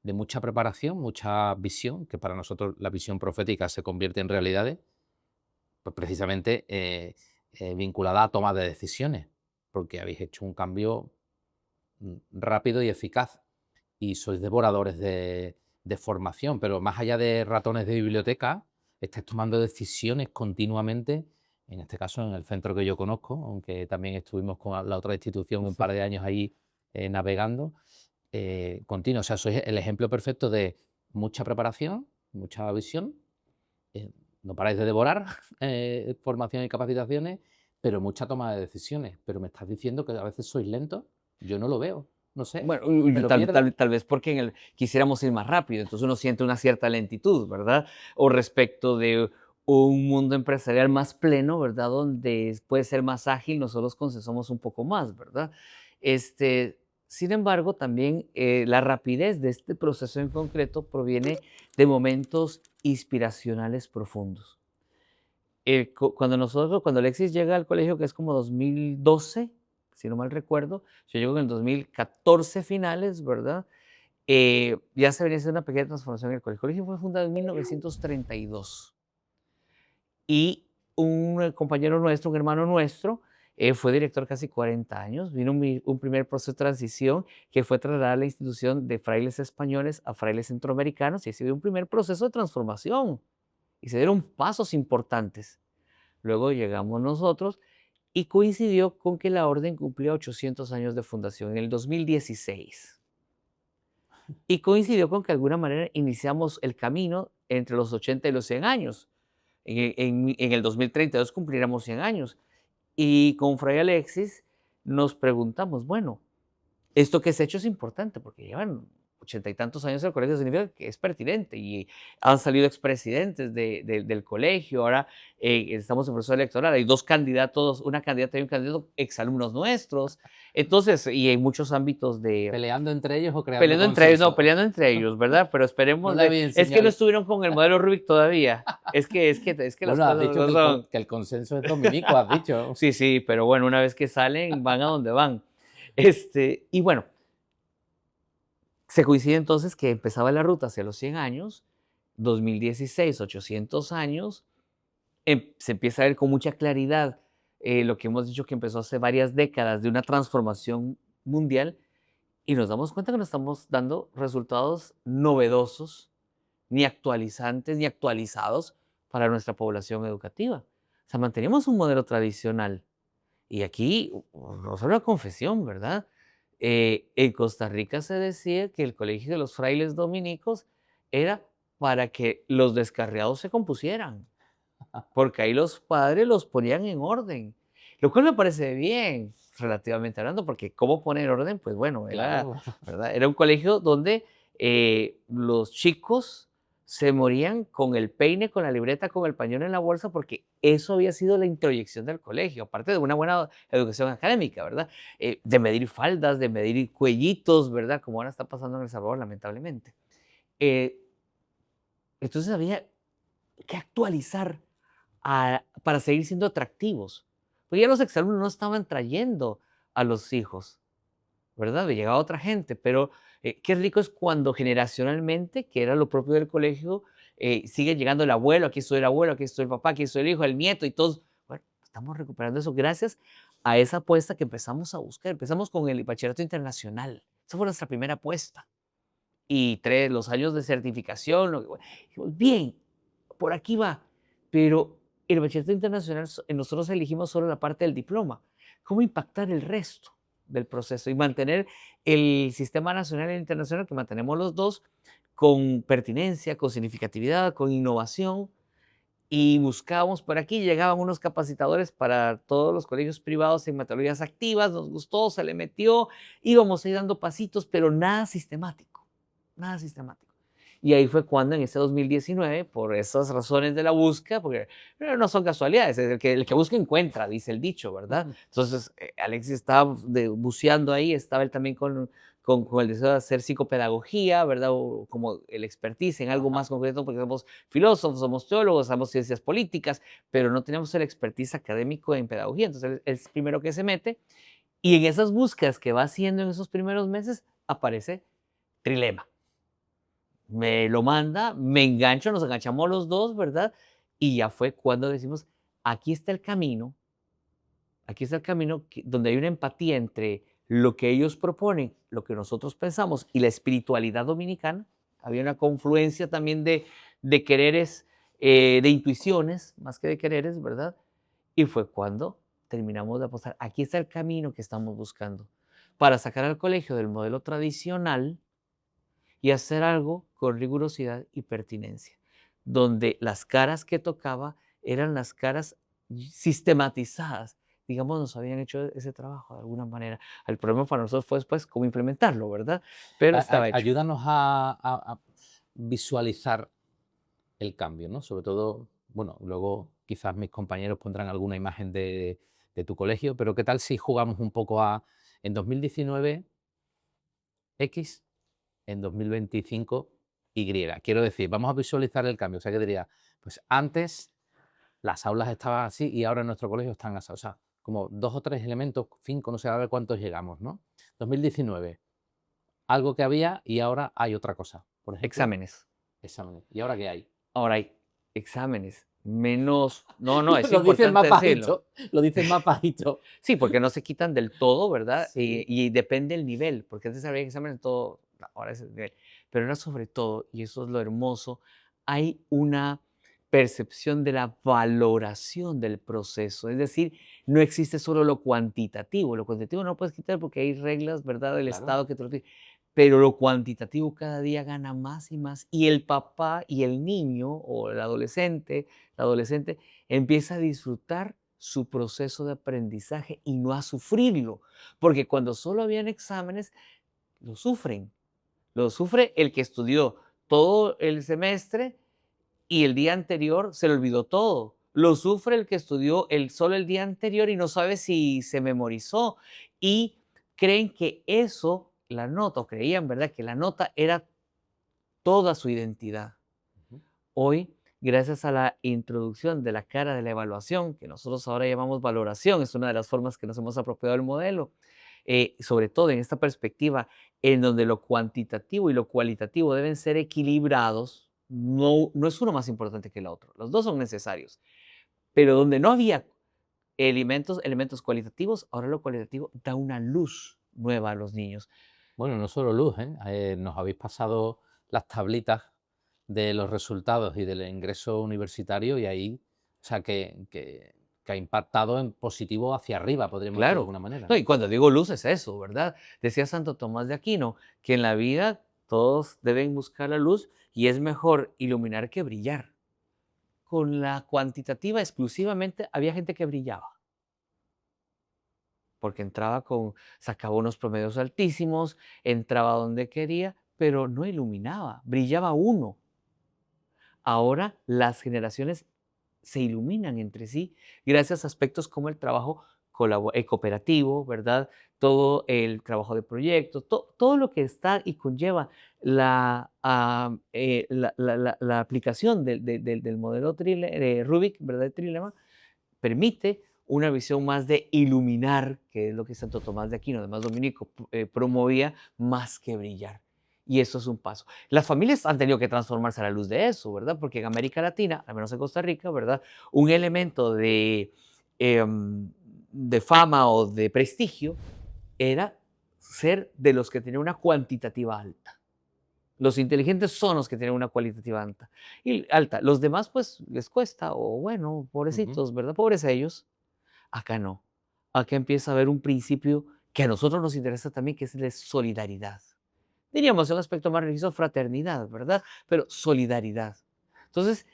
B: mucha preparación, mucha visión, que para nosotros la visión profética se convierte en realidades, pues precisamente vinculada a toma de decisiones, porque habéis hecho un cambio rápido y eficaz y sois devoradores de formación, pero más allá de ratones de biblioteca, estáis tomando decisiones continuamente, en este caso en el centro que yo conozco, aunque también estuvimos con la otra institución un par de años ahí navegando, continuo. O sea, sois el ejemplo perfecto de mucha preparación, mucha visión, eh, no paráis de devorar formación y capacitaciones, pero mucha toma de decisiones. Pero me estás diciendo que a veces sois lentos, yo no lo veo, no sé,
A: Bueno,
B: me lo
A: tal,
B: pierdo.
A: tal vez porque quisiéramos ir más rápido, entonces uno siente una cierta lentitud, ¿verdad? O respecto de un mundo empresarial más pleno, ¿verdad? Donde puede ser más ágil, nosotros somos un poco más, ¿verdad? Sin embargo, también la rapidez de este proceso en concreto proviene de momentos inspiracionales profundos. Cuando Alexis llega al colegio, que es como 2012, si no mal recuerdo, yo llego en el 2014 finales, ¿verdad? Ya se venía haciendo una pequeña transformación en el colegio. El colegio fue fundado en 1932 y un compañero nuestro, un hermano nuestro, fue director casi 40 años. Vino un primer proceso de transición que fue trasladar la institución de frailes españoles a frailes centroamericanos y así dio un primer proceso de transformación y se dieron pasos importantes. Luego llegamos nosotros y coincidió con que la orden cumplía 800 años de fundación en el 2016. Y coincidió con que de alguna manera iniciamos el camino entre los 80 y los 100 años. En el 2032 cumpliremos 100 años. Y con Fray Alexis nos preguntamos, bueno, esto que se ha hecho es importante porque llevan 80 y tantos años el colegio, significa que es pertinente y han salido expresidentes del colegio, ahora estamos en proceso electoral, hay dos candidatos, una candidata y un candidato exalumnos nuestros, entonces, y en muchos ámbitos de,
B: ¿Peleando entre ellos o creando
A: peleando entre ellos, no,
B: consenso?
A: peleando entre ellos, ¿verdad? Pero
B: No
A: esperemos
B: le
A: de,
B: habéis
A: es que no
B: enseñado.
A: estuvieron con el modelo Rubik todavía, es que las
B: Bueno, has
A: cosas
B: dicho
A: no son,
B: que el consenso es dominico, has dicho.
A: sí, sí, pero bueno, una vez que salen, van a donde van. Y bueno, se coincide entonces que empezaba la ruta hacia los 100 años, 2016, 800 años, se empieza a ver con mucha claridad lo que hemos dicho que empezó hace varias décadas de una transformación mundial y nos damos cuenta que no estamos dando resultados novedosos, ni actualizantes, ni actualizados para nuestra población educativa. O sea, mantenemos un modelo tradicional y aquí, no solo una confesión, ¿verdad? En Costa Rica se decía que el colegio de los frailes dominicos era para que los descarriados se compusieran, porque ahí los padres los ponían en orden, lo cual me parece bien, relativamente hablando, porque ¿cómo poner orden? Pues bueno, era,
B: Claro.
A: ¿verdad? Era un colegio donde los chicos se morían con el peine, con la libreta, con el pañuelo en la bolsa, porque eso había sido la introyección del colegio, aparte de una buena educación académica, ¿verdad? De medir faldas, de medir cuellitos, ¿verdad? Como ahora está pasando en El Salvador, lamentablemente. Eh, entonces había que actualizar para seguir siendo atractivos. Porque ya los exalumnos no estaban trayendo a los hijos, ¿verdad? Llegaba otra gente, pero qué rico es cuando generacionalmente, que era lo propio del colegio, sigue llegando el abuelo, aquí estoy el abuelo, aquí estoy el papá, aquí estoy el hijo, el nieto y todos. Bueno, estamos recuperando eso gracias a esa apuesta que empezamos a buscar. Empezamos con el bachillerato internacional. Esa fue nuestra primera apuesta. Y los años de certificación. Dijimos, bien, por aquí va. Pero el bachillerato internacional, nosotros elegimos solo la parte del diploma. ¿Cómo impactar el resto del proceso y mantener el sistema nacional e internacional, que mantenemos los dos, con pertinencia, con significatividad, con innovación? Y buscábamos por aquí, llegaban unos capacitadores para todos los colegios privados en metodologías activas, nos gustó, se le metió, íbamos ahí dando pasitos, pero nada sistemático, nada sistemático. Y ahí fue cuando en ese 2019, por esas razones de la búsqueda, porque no son casualidades, el que busca encuentra, dice el dicho, ¿verdad?
B: Ujú.
A: Entonces, Alexis estaba buceando ahí, estaba él también con el deseo de hacer psicopedagogía, ¿verdad? O como el expertise en algo
B: Ajá.
A: más concreto, porque somos filósofos, somos teólogos, somos ciencias políticas, pero no tenemos el expertise académico en pedagogía. Entonces, él es el primero que se mete, y en esas búsquedas que va haciendo en esos primeros meses, aparece Trilema. Me lo manda, me engancho, nos enganchamos los dos, ¿verdad? Y ya fue cuando decimos, aquí está el camino, aquí está el camino donde hay una empatía entre lo que ellos proponen, lo que nosotros pensamos y la espiritualidad dominicana. Había una confluencia también de quereres, de intuiciones, más que de quereres, ¿verdad? Y fue cuando terminamos de apostar. Aquí está el camino que estamos buscando para sacar al colegio del modelo tradicional y hacer algo con rigurosidad y pertinencia, donde las caras que tocaba eran las caras sistematizadas. Digamos, nos habían hecho ese trabajo de alguna manera. El problema para nosotros fue después cómo implementarlo, ¿verdad? Pero estaba hecho.
B: Ayúdanos a visualizar el cambio, ¿no? Sobre todo, bueno, luego quizás mis compañeros pondrán alguna imagen de tu colegio, pero ¿qué tal si jugamos un poco a, en 2019, X, en 2025, Y? Quiero decir, vamos a visualizar el cambio. O sea, que diría, pues antes las aulas estaban así y ahora en nuestro colegio están así. O sea, como 2 o 3 elementos, 5, no sé, a ver cuántos llegamos, ¿no? 2019, algo que había y ahora hay otra cosa. Por ejemplo,
A: Exámenes.
B: exámenes. ¿Y ahora qué hay?
A: Ahora hay exámenes. Menos. No, no, es
B: Lo dices
A: importante
B: más
A: decirlo.
B: bajito, lo dices más bajito.
A: Sí, porque no se quitan del todo, ¿verdad?
B: Sí,
A: Y depende el nivel, porque antes había exámenes en todo, ahora es el nivel. Pero ahora sobre todo, y eso es lo hermoso, hay una percepción de la valoración del proceso. Es decir, no existe solo lo cuantitativo no lo puedes quitar porque hay reglas, ¿verdad?, del
B: claro.
A: Estado que te lo dicen, pero lo cuantitativo cada día gana más y más, y el papá y el niño, o el adolescente, la adolescente, empieza a disfrutar su proceso de aprendizaje y no a sufrirlo, porque cuando solo habían exámenes, lo sufren. Lo sufre el que estudió todo el semestre y el día anterior se le olvidó todo. Lo sufre el que estudió solo el día anterior y no sabe si se memorizó. Y creen que eso, la nota, o creían, ¿verdad?, que la nota era toda su identidad.
B: Ujú.
A: Hoy, gracias a la introducción de la cara de la evaluación, que nosotros ahora llamamos valoración, es una de las formas que nos hemos apropiado del modelo, sobre todo en esta perspectiva en donde lo cuantitativo y lo cualitativo deben ser equilibrados, no es uno más importante que el otro, los dos son necesarios, pero donde no había elementos cualitativos, ahora lo cualitativo da una luz nueva a los niños.
B: Bueno, no solo luz, ¿eh? Nos habéis pasado las tablitas de los resultados y del ingreso universitario y ahí, o sea, que ha impactado en positivo hacia arriba, podríamos decir de
A: Claro.
B: alguna manera,
A: No, y
B: ¿no?
A: cuando digo luz es eso, ¿verdad? Decía Santo Tomás de Aquino que en la vida todos deben buscar la luz y es mejor iluminar que brillar. Con la cuantitativa exclusivamente había gente que brillaba, porque sacaba unos promedios altísimos, entraba donde quería, pero no iluminaba, brillaba uno. Ahora las generaciones se iluminan entre sí gracias a aspectos como el trabajo cooperativo, ¿verdad? Todo el trabajo de proyectos, todo lo que está y conlleva la aplicación del modelo de Rubik, ¿verdad? De Trilema, permite una visión más de iluminar, que es lo que Santo Tomás de Aquino, además Dominico, promovía más que brillar. Y eso es un paso. Las familias han tenido que transformarse a la luz de eso, ¿verdad? Porque en América Latina, al menos en Costa Rica, ¿verdad? Un elemento de fama o de prestigio era ser de los que tenían una cuantitativa alta. Los inteligentes son los que tienen una cualitativa alta. Y alta. Los demás, pues, les cuesta, o bueno,
B: Ujú.
A: pobrecitos, ¿verdad? Pobres ellos. Acá no. Acá empieza a haber un principio que a nosotros nos interesa también, que es el de solidaridad. Diríamos en un aspecto más religioso, fraternidad, ¿verdad? Pero solidaridad. Entonces,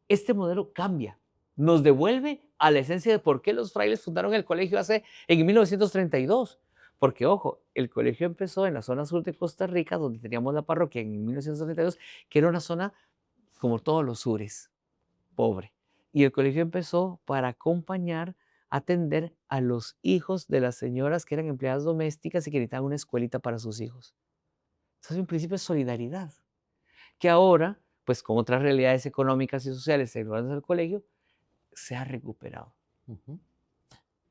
A: este modelo cambia, nos devuelve a la esencia de por qué los frailes fundaron el colegio en 1932, Porque, ojo, el colegio empezó en la zona sur de Costa Rica, donde teníamos la parroquia en 1932, que era una zona como todos los sures, pobre. Y el colegio empezó para acompañar, atender a los hijos de las señoras que eran empleadas domésticas y que necesitaban una escuelita para sus hijos. Eso es un principio de solidaridad, que ahora, pues con otras realidades económicas y sociales derivadas del colegio, se ha recuperado.
B: Ujú.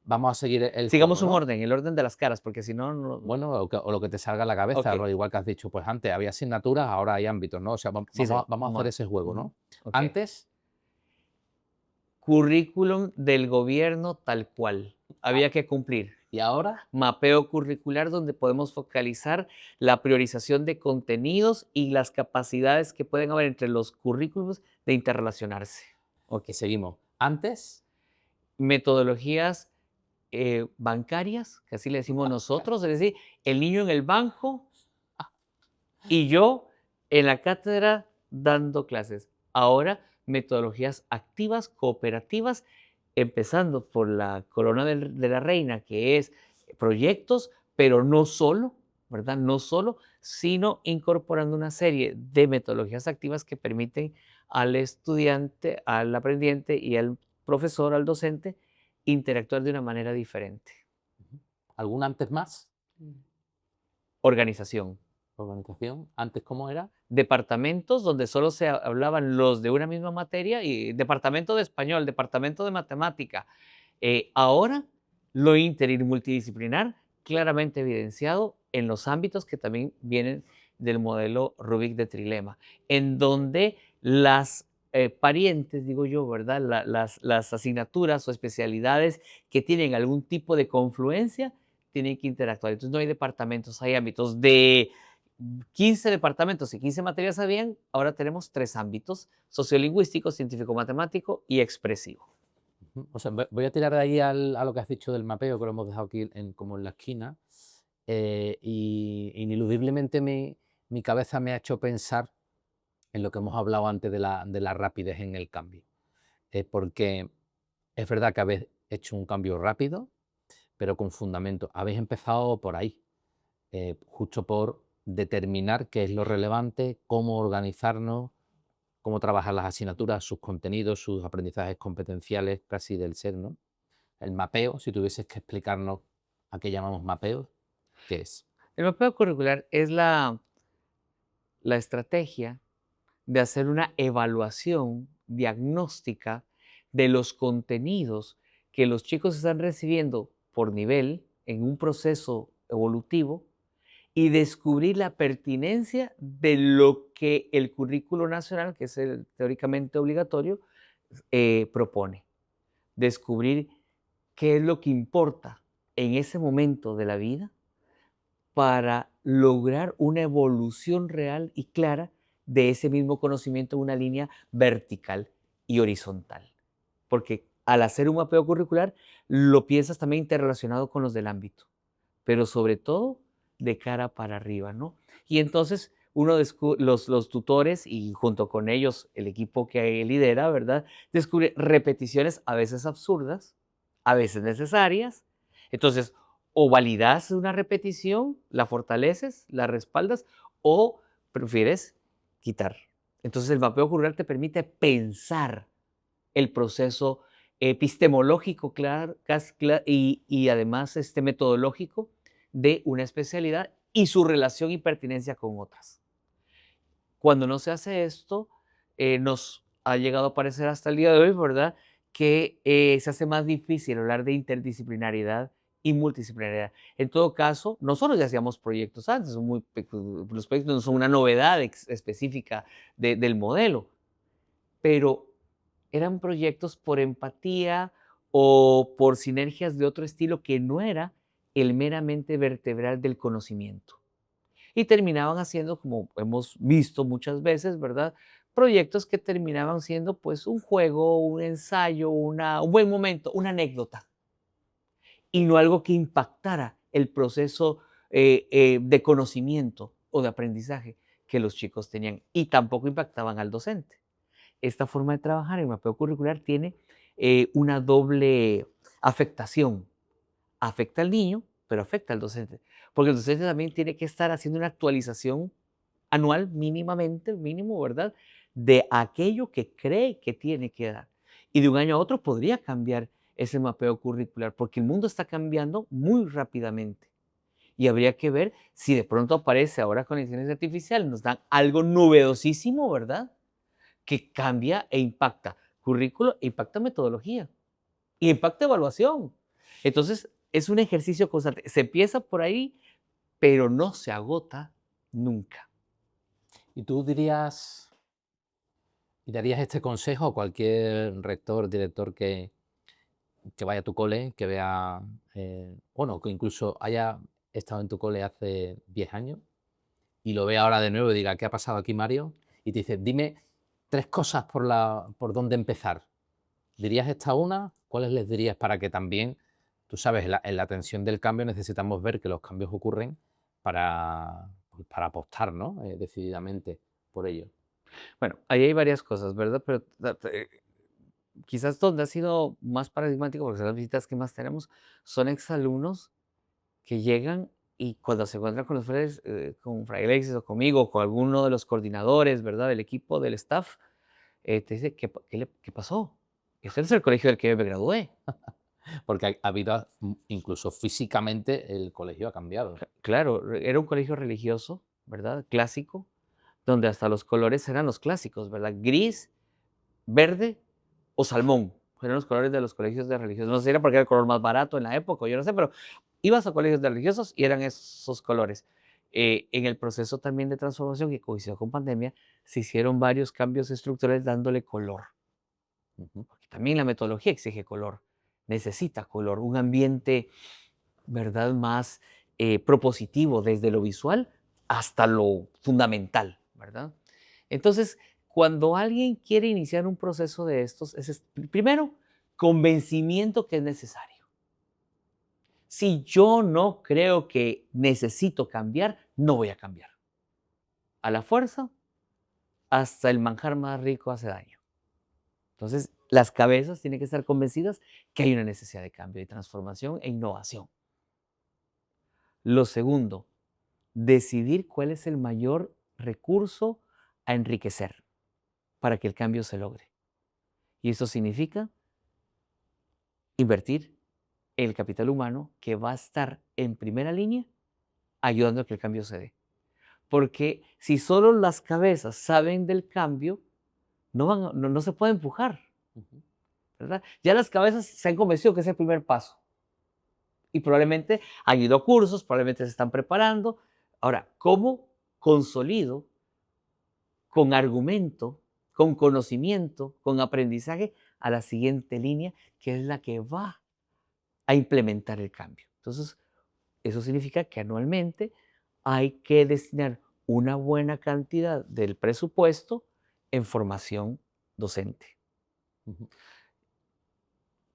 B: Vamos a seguir el
A: Sigamos
B: juego,
A: un
B: ¿no?
A: orden, el orden de las caras, porque si no, no.
B: Bueno, o lo que te salga a la cabeza,
A: Ok,
B: ¿no? Igual que has dicho, pues antes había asignaturas, ahora hay ámbitos, ¿no? O sea,
A: sí, sí,
B: vamos a
A: vamos
B: hacer
A: a ver.
B: ese juego,
A: Ujú,
B: ¿no?
A: ok.
B: Antes,
A: Currículum del gobierno tal cual. Había que cumplir.
B: y ahora,
A: Mapeo curricular donde podemos focalizar la priorización de contenidos y las capacidades que pueden haber entre los currículos de interrelacionarse. Ok.
B: que seguimos. Antes,
A: Metodologías bancarias, que así le decimos nosotros, es decir, el niño en el banco y yo en la cátedra dando clases. Ahora, metodologías activas, cooperativas, empezando por la corona de la reina, que es proyectos, pero no solo, ¿verdad? No solo, sino incorporando una serie de metodologías activas que permiten al estudiante, al aprendiente y al profesor, al docente, interactuar de una manera diferente.
B: ¿algún antes más?
A: Organización.
B: Organización. Antes, ¿cómo era?
A: Departamentos donde solo se hablaban los de una misma materia y departamento de español, departamento de matemática. Ahora lo inter y multidisciplinar claramente evidenciado en los ámbitos que también vienen del modelo Rubik de trilema, en donde las parientes, digo yo, ¿verdad? Las asignaturas o especialidades que tienen algún tipo de confluencia tienen que interactuar. Entonces no hay departamentos, hay ámbitos de 15 departamentos y 15 materias habían, ahora tenemos 3 ámbitos: sociolingüístico, científico-matemático y expresivo.
B: Ujú. O sea, voy a tirar de ahí a lo que has dicho del mapeo, que lo hemos dejado aquí como en la esquina. Y ineludiblemente mi cabeza me ha hecho pensar en lo que hemos hablado antes de la rapidez en el cambio. Porque es verdad que habéis hecho un cambio rápido, pero con fundamento. Habéis empezado por ahí, justo por determinar qué es lo relevante, cómo organizarnos, cómo trabajar las asignaturas, sus contenidos, sus aprendizajes competenciales casi del ser, ¿no? El mapeo, si tuvieses que explicarnos a qué llamamos mapeo, ¿qué es?
A: El mapeo curricular es la estrategia de hacer una evaluación diagnóstica de los contenidos que los chicos están recibiendo por nivel en un proceso evolutivo y descubrir la pertinencia de lo que el currículo nacional, que es el teóricamente obligatorio, propone. Descubrir qué es lo que importa en ese momento de la vida para lograr una evolución real y clara de ese mismo conocimiento en una línea vertical y horizontal. Porque al hacer un mapeo curricular, lo piensas también interrelacionado con los del ámbito, pero sobre todo de cara para arriba, ¿no? Y entonces los tutores y junto con ellos el equipo que lidera, ¿verdad? Descubre repeticiones a veces absurdas, a veces necesarias. Entonces, o validas una repetición, la fortaleces, la respaldas, o prefieres quitar. Entonces, el mapeo curricular te permite pensar el proceso epistemológico y además metodológico de una especialidad y su relación y pertinencia con otras. Cuando no se hace esto, nos ha llegado a parecer hasta el día de hoy, ¿verdad?, que se hace más difícil hablar de interdisciplinaridad y multidisciplinaridad. En todo caso, nosotros ya hacíamos proyectos antes, los proyectos no son una novedad específica del modelo, pero eran proyectos por empatía o por sinergias de otro estilo que no era el meramente vertebral del conocimiento. Y terminaban haciendo, como hemos visto muchas veces, ¿verdad? Proyectos que terminaban siendo pues un juego, un ensayo, un buen momento, una anécdota, y no algo que impactara el proceso de conocimiento o de aprendizaje que los chicos tenían y tampoco impactaban al docente. Esta forma de trabajar en mapeo curricular tiene una doble afectación. Afecta al niño pero afecta al docente, porque el docente también tiene que estar haciendo una actualización anual mínimamente, mínimo, ¿verdad? De aquello que cree que tiene que dar. Y de un año a otro podría cambiar ese mapeo curricular, porque el mundo está cambiando muy rápidamente. Y habría que ver si de pronto aparece ahora con la inteligencia artificial, nos dan algo novedosísimo, ¿verdad? Que cambia e impacta currículo, e impacta metodología y impacta evaluación. Entonces, es un ejercicio constante. Se empieza por ahí, pero no se agota nunca.
B: ¿Y tú dirías y darías este consejo a cualquier rector, director que vaya a tu cole, que vea, bueno, que incluso haya estado en tu cole hace 10 años y lo vea ahora de nuevo y diga, ¿qué ha pasado aquí, Mario? Y te dice, dime 3 cosas por dónde empezar. ¿Dirías esta una? ¿Cuáles les dirías para que también, tú sabes, en la tensión del cambio necesitamos ver que los cambios ocurren para, pues, para apostar, ¿no? Decididamente por ello.
A: Bueno, ahí hay varias cosas, ¿verdad? Pero quizás donde ha sido más paradigmático, porque son las visitas que más tenemos, son exalumnos que llegan y cuando se encuentran con los frailes, con Fray Alexis o conmigo, o con alguno de los coordinadores, ¿verdad? Del equipo, del staff, te dice, ¿qué pasó? Este es el colegio del que yo me gradué.
B: Porque ha habido, incluso físicamente, el colegio ha cambiado.
A: Claro, era un colegio religioso, ¿verdad? Clásico, donde hasta los colores eran los clásicos, ¿verdad? Gris, verde o salmón. Eran los colores de los colegios de religiosos. No sé si era porque era el color más barato en la época, yo no sé, pero ibas a colegios de religiosos y eran esos colores. En el proceso también de transformación que coincidió con pandemia, se hicieron varios cambios estructurales dándole color.
B: Ujú,
A: Porque también la metodología exige color, necesita color, un ambiente, ¿verdad? Más propositivo desde lo visual hasta lo fundamental, ¿verdad? Entonces, cuando alguien quiere iniciar un proceso de estos, primero, convencimiento que es necesario. Si yo no creo que necesito cambiar, no voy a cambiar. A la fuerza, hasta el manjar más rico hace daño. Entonces, las cabezas tienen que estar convencidas que hay una necesidad de cambio, de transformación e innovación. Lo segundo, decidir cuál es el mayor recurso a enriquecer para que el cambio se logre. Y eso significa invertir el capital humano que va a estar en primera línea ayudando a que el cambio se dé. Porque si solo las cabezas saben del cambio, no se puede empujar,
B: ujú.
A: ¿verdad? Ya las cabezas se han convencido que es el primer paso y probablemente han ido a cursos, probablemente se están preparando. Ahora, ¿cómo consolido con argumento, con conocimiento, con aprendizaje a la siguiente línea, que es la que va a implementar el cambio? Entonces, eso significa que anualmente hay que destinar una buena cantidad del presupuesto en formación docente.
B: Ujú,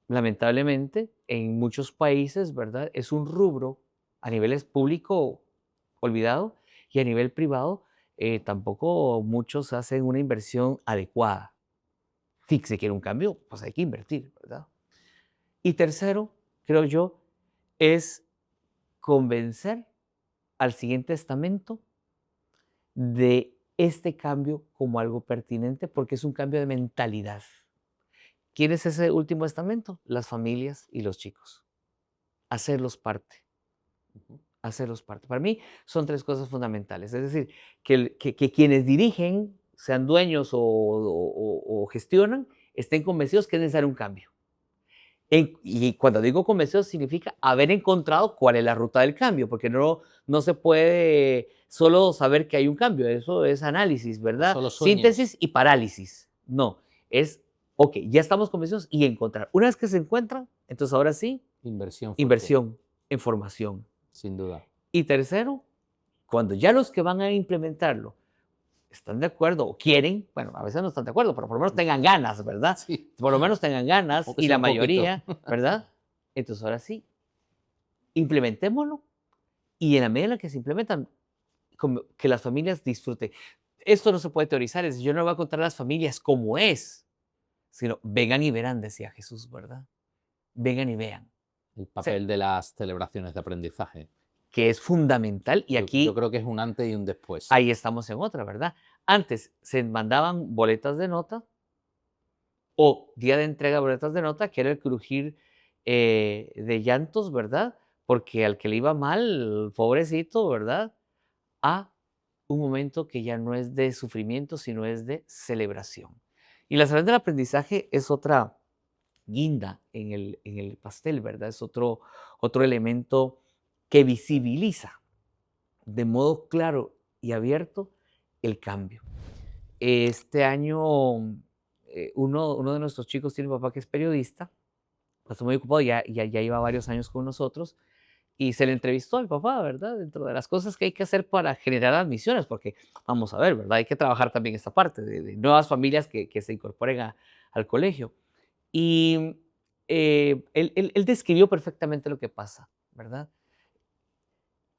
A: Lamentablemente, en muchos países, ¿verdad? Es un rubro a nivel público olvidado y a nivel privado tampoco muchos hacen una inversión adecuada. Si se quiere un cambio, pues hay que invertir, ¿verdad? Y tercero, creo yo, es convencer al siguiente estamento de este cambio como algo pertinente, porque es un cambio de mentalidad. ¿Quién es ese último estamento? Las familias y los chicos. Hacerlos parte,
B: ujú.
A: hacerlos parte. Para mí son tres cosas fundamentales. Es decir, que quienes dirigen, sean dueños o gestionan, estén convencidos que es necesario un cambio. Y cuando digo convencido significa haber encontrado cuál es la ruta del cambio, porque no se puede solo saber que hay un cambio, eso es análisis,
B: No
A: ¿verdad?
B: solo sueños,
A: Síntesis y parálisis. No, es, ok, ya estamos convencidos y encontrar. Una vez que se encuentran, entonces ahora sí,
B: inversión fuerte,
A: inversión en formación.
B: sin duda.
A: Y tercero, cuando ya los que van a implementarlo están de acuerdo o quieren, bueno, a veces no están de acuerdo, pero por lo menos tengan ganas, ¿verdad?
B: Sí,
A: Por lo menos tengan ganas
B: aunque
A: y
B: sea
A: la
B: un poquito.
A: mayoría, ¿verdad? Entonces ahora sí, implementémoslo y en la medida en la que se implementan, como que las familias disfruten. Esto no se puede teorizar, es, yo no voy a contar a las familias cómo es, sino vengan y verán, decía Jesús, ¿verdad? Vengan y vean.
B: El
A: Se
B: papel de las celebraciones de aprendizaje.
A: que es fundamental, y
B: Yo
A: aquí
B: creo que es un antes y un después.
A: ahí estamos en otra, ¿verdad? Antes se mandaban boletas de nota o día de entrega de boletas de nota, que era el crujir, de llantos, ¿verdad? Porque al que le iba mal, pobrecito, ¿verdad? A un momento que ya no es de sufrimiento, sino es de celebración. Y la salud del aprendizaje es otra guinda en el pastel, ¿verdad? Es otro elemento que visibiliza de modo claro y abierto el cambio. Este año, uno de nuestros chicos tiene un papá que es periodista, pues, está muy ocupado, ya lleva varios años con nosotros, y se le entrevistó al papá, ¿verdad? Dentro de las cosas que hay que hacer para generar admisiones, porque vamos a ver, ¿verdad? Hay que trabajar también esta parte de nuevas familias que se incorporen al colegio. Y él describió perfectamente lo que pasa, ¿verdad?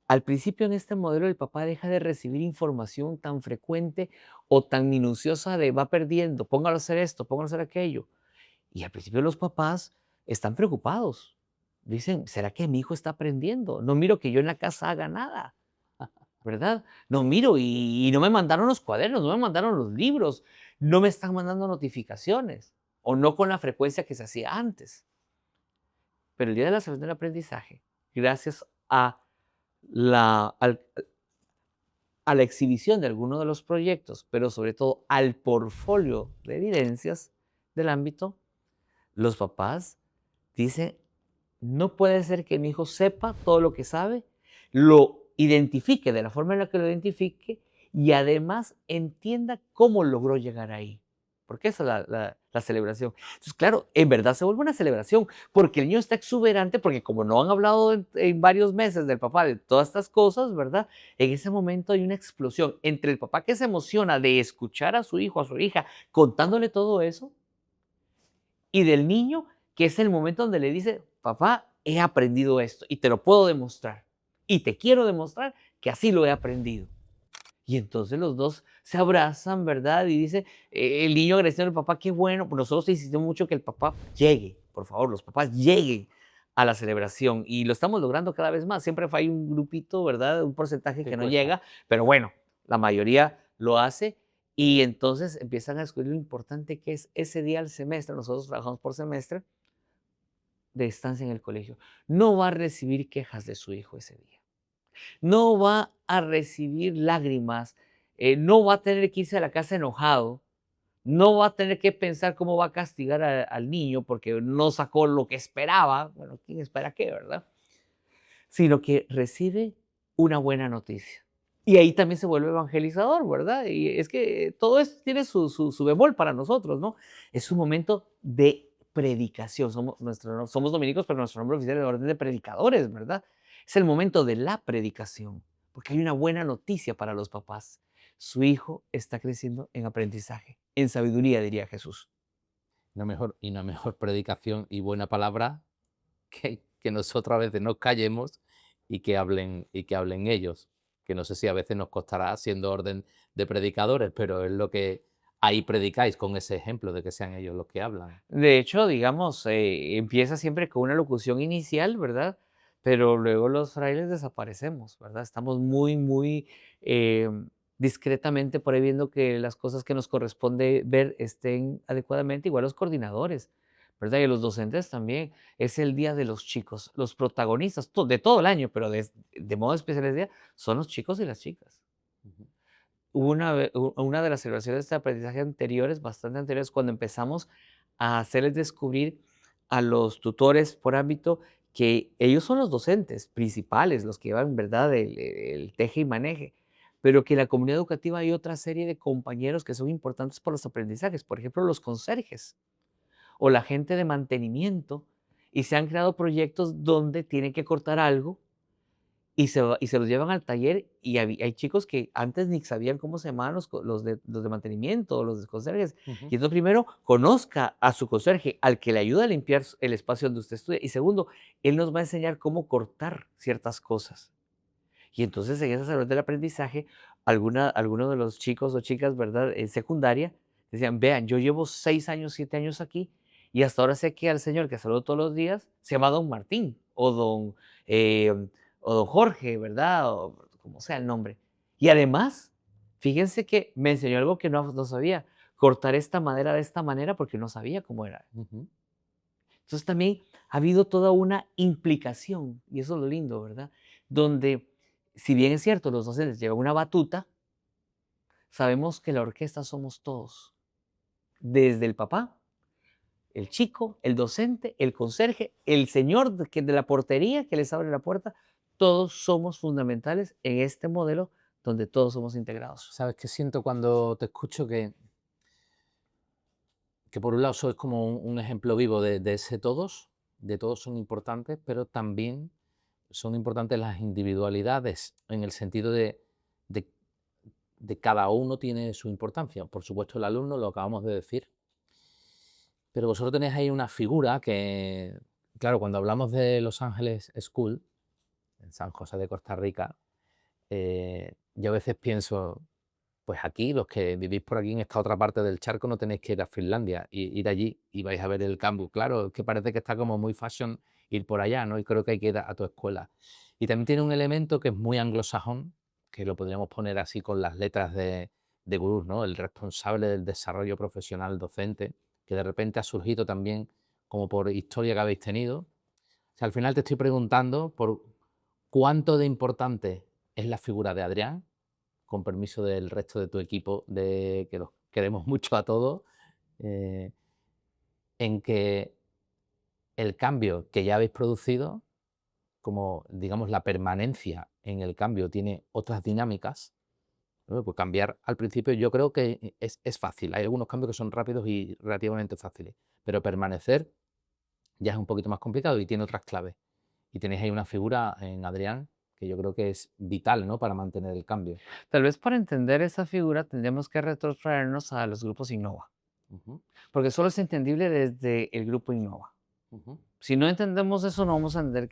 A: Al principio en este modelo el papá deja de recibir información tan frecuente o tan minuciosa de va perdiendo, póngalo a hacer esto, póngalo a hacer aquello. Y al principio los papás están preocupados. Dicen, ¿será que mi hijo está aprendiendo? No miro que yo en la casa haga nada, ¿verdad? No miro y no me mandaron los cuadernos, no me mandaron los libros, no me están mandando notificaciones o no con la frecuencia que se hacía antes. Pero el día de la salud del aprendizaje, gracias la, al- a la exhibición de alguno de los proyectos, pero sobre todo al portfolio de evidencias del ámbito, los papás dicen, no puede ser que mi hijo sepa todo lo que sabe, lo identifique de la forma en la que lo identifique y además entienda cómo logró llegar ahí. Porque esa es la celebración. Entonces, claro, en verdad se vuelve una celebración, porque el niño está exuberante, porque como no han hablado en varios meses del papá de todas estas cosas, ¿verdad? En ese momento hay una explosión entre el papá que se emociona de escuchar a su hijo, a su hija, contándole todo eso, y del niño, que es el momento donde le dice, papá, he aprendido esto y te lo puedo demostrar. Y te quiero demostrar que así lo he aprendido. Y entonces los dos se abrazan, ¿verdad? Y dice, el niño agradeciendo al papá, qué bueno. Pues nosotros insistimos mucho que el papá llegue, por favor, los papás lleguen a la celebración. Y lo estamos logrando cada vez más. Siempre hay un grupito, ¿verdad? Un porcentaje
B: ¿Qué
A: que no
B: cuesta?
A: llega, pero bueno, la mayoría lo hace. Y entonces empiezan a descubrir lo importante que es ese día al semestre. Nosotros trabajamos por semestre de estancia en el colegio. No va a recibir quejas de su hijo ese día. No va a recibir lágrimas, no va a tener que irse a la casa enojado, no va a tener que pensar cómo va a castigar al niño porque no sacó lo que esperaba. Bueno, ¿quién espera qué, verdad? Sino que recibe una buena noticia. Y ahí también se vuelve evangelizador, ¿verdad? Y es que todo esto tiene su bemol para nosotros, ¿no? Es un momento de predicación. Somos dominicos, pero nuestro nombre oficial es la orden de predicadores, ¿verdad? Es el momento de la predicación, porque hay una buena noticia para los papás. Su hijo está creciendo en aprendizaje, en sabiduría, diría Jesús.
B: Una mejor predicación y buena palabra que nosotros a veces nos callemos y que hablen ellos. Que no sé si a veces nos costará siendo orden de predicadores, pero es lo que ahí predicáis con ese ejemplo de que sean ellos los que hablan.
A: De hecho, digamos, empieza siempre con una locución inicial, ¿verdad? Pero luego los frailes desaparecemos, ¿verdad? Estamos muy discretamente por ahí viendo que las cosas que nos corresponde ver estén adecuadamente, igual los coordinadores, ¿verdad? Y los docentes también. Es el día de los chicos, los protagonistas de todo el año, pero de modo especial ese día son los chicos y las chicas.
B: Ujú.
A: Hubo una de las celebraciones de aprendizaje anteriores, bastante anteriores, cuando empezamos a hacerles descubrir a los tutores por ámbito que ellos son los docentes principales, los que llevan, ¿verdad?, el teje y maneje, pero que en la comunidad educativa hay otra serie de compañeros que son importantes para los aprendizajes, por ejemplo, los conserjes o la gente de mantenimiento, y se han creado proyectos donde tienen que cortar algo y se los llevan al taller, y hay chicos que antes ni sabían cómo se llamaban los de mantenimiento, o los de conserjes.
B: Ujú.
A: Y entonces, primero, conozca a su conserje, al que le ayuda a limpiar el espacio donde usted estudia. Y segundo, él nos va a enseñar cómo cortar ciertas cosas. Y entonces, en esa salud del aprendizaje, algunos de los chicos o chicas, ¿verdad?, en secundaria, decían, vean, yo llevo 6 años, 7 años aquí, y hasta ahora sé que al señor que saludo todos los días se llama Don Martín. o o don Jorge, ¿verdad? O como sea el nombre. Y además, fíjense que me enseñó algo que no sabía, cortar esta madera de esta manera porque no sabía cómo era.
B: Ujú.
A: Entonces también ha habido toda una implicación, y eso es lo lindo, ¿verdad? Donde, si bien es cierto, los docentes llevan una batuta, sabemos que la orquesta somos todos, desde el papá, el chico, el docente, el conserje, el señor de la portería que les abre la puerta, todos somos fundamentales en este modelo donde todos somos integrados.
B: ¿Sabes qué siento cuando te escucho? Que por un lado sois como un ejemplo vivo de ese todos, de todos son importantes, pero también son importantes las individualidades en el sentido de, de cada uno tiene su importancia. Por supuesto, el alumno, lo acabamos de decir, pero vosotros tenéis ahí una figura que, claro, cuando hablamos de Los Ángeles School, en San José de Costa Rica, yo a veces pienso, pues aquí, los que vivís por aquí en esta otra parte del charco, no tenéis que ir a Finlandia, ir allí y vais a ver el campus. Claro, es que parece que está como muy fashion ir por allá, ¿no? Y creo que hay que ir a tu escuela. Y también tiene un elemento que es muy anglosajón, que lo podríamos poner así con las letras de gurú, ¿no? El responsable del desarrollo profesional docente, que de repente ha surgido también como por historia que habéis tenido. O sea, al final te estoy preguntando por cuánto de importante es la figura de Adrián, con permiso del resto de tu equipo, de que los queremos mucho a todos, eh, en que el cambio que ya habéis producido, como digamos la permanencia en el cambio tiene otras dinámicas, ¿no? Pues cambiar al principio yo creo que es fácil, hay algunos cambios que son rápidos y relativamente fáciles, pero permanecer ya es un poquito más complicado y tiene otras claves. Y tenéis ahí una figura en Adrián que yo creo que es vital, ¿no? Para mantener el cambio.
A: Tal vez para entender esa figura tendríamos que retrotraernos a los grupos Innova,
B: Ujú,
A: porque solo es entendible desde el grupo Innova.
B: ujú,
A: Si no entendemos eso, no vamos a entender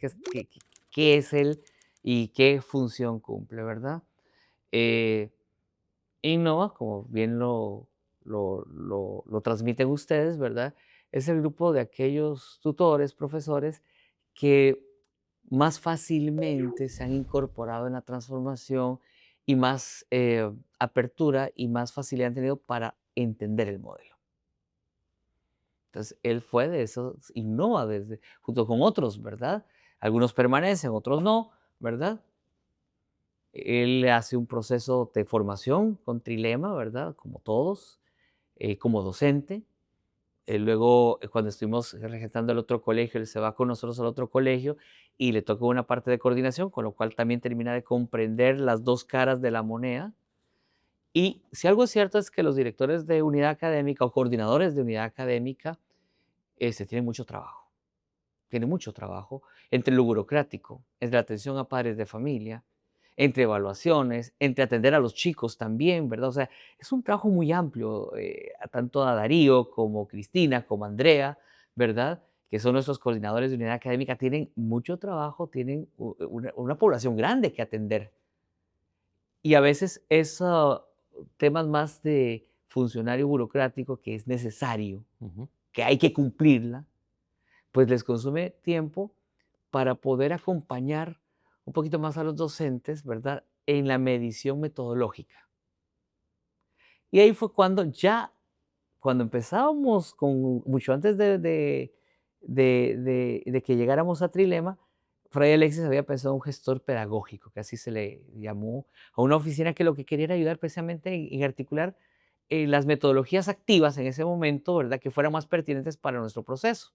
A: qué es él y qué función cumple, ¿verdad? Eh, Innova, como bien lo transmiten ustedes, ¿verdad? Es el grupo de aquellos tutores, profesores que más fácilmente se han incorporado en la transformación y más apertura y más facilidad han tenido para entender el modelo. Entonces, él fue de esos, innova desde, junto con otros, ¿verdad? Algunos permanecen, otros no, ¿verdad? Él hace un proceso de formación con Trilema, ¿verdad? Como todos, como docente. Luego, cuando estuvimos regentando el otro colegio, él se va con nosotros al otro colegio y le tocó una parte de coordinación, con lo cual también termina de comprender las dos caras de la moneda. Y si algo es cierto es que los directores de unidad académica o coordinadores de unidad académica tienen mucho trabajo. Tienen mucho trabajo entre lo burocrático, entre la atención a padres de familia, entre evaluaciones, entre atender a los chicos también, ¿verdad? O sea, es un trabajo muy amplio, tanto a Darío como Cristina, como Andrea, ¿verdad? Que son nuestros coordinadores de unidad académica, tienen mucho trabajo, tienen una población grande que atender. Y a veces esos temas más de funcionario burocrático que es necesario,
B: ujú.
A: que hay que cumplirla, pues les consume tiempo para poder acompañar un poquito más a los docentes, ¿verdad? En la medición metodológica. Y ahí fue cuando ya, cuando empezábamos con, mucho antes de que llegáramos a Trilema, Fray Alexis había pensado un gestor pedagógico, que así se le llamó, a una oficina que lo que quería era ayudar precisamente en articular las metodologías activas en ese momento, ¿verdad? Que fueran más pertinentes para nuestro proceso.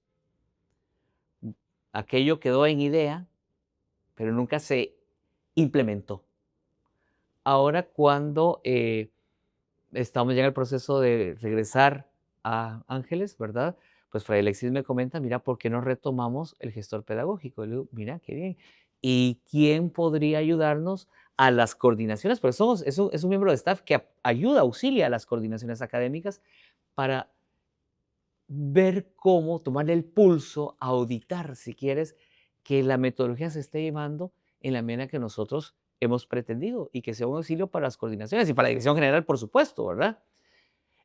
A: Aquello quedó en idea, pero nunca se implementó. Ahora cuando estamos ya en el proceso de regresar a Ángeles, ¿verdad? Pues Fray Alexis me comenta, mira, ¿por qué no retomamos el gestor pedagógico? Y le digo, mira, qué bien. ¿Y quién podría ayudarnos a las coordinaciones? Porque es un miembro de staff que ayuda, auxilia a las coordinaciones académicas para ver cómo tomarle el pulso, auditar, si quieres, que la metodología se esté llevando en la manera que nosotros hemos pretendido y que sea un auxilio para las coordinaciones y para la dirección general, por supuesto, ¿verdad?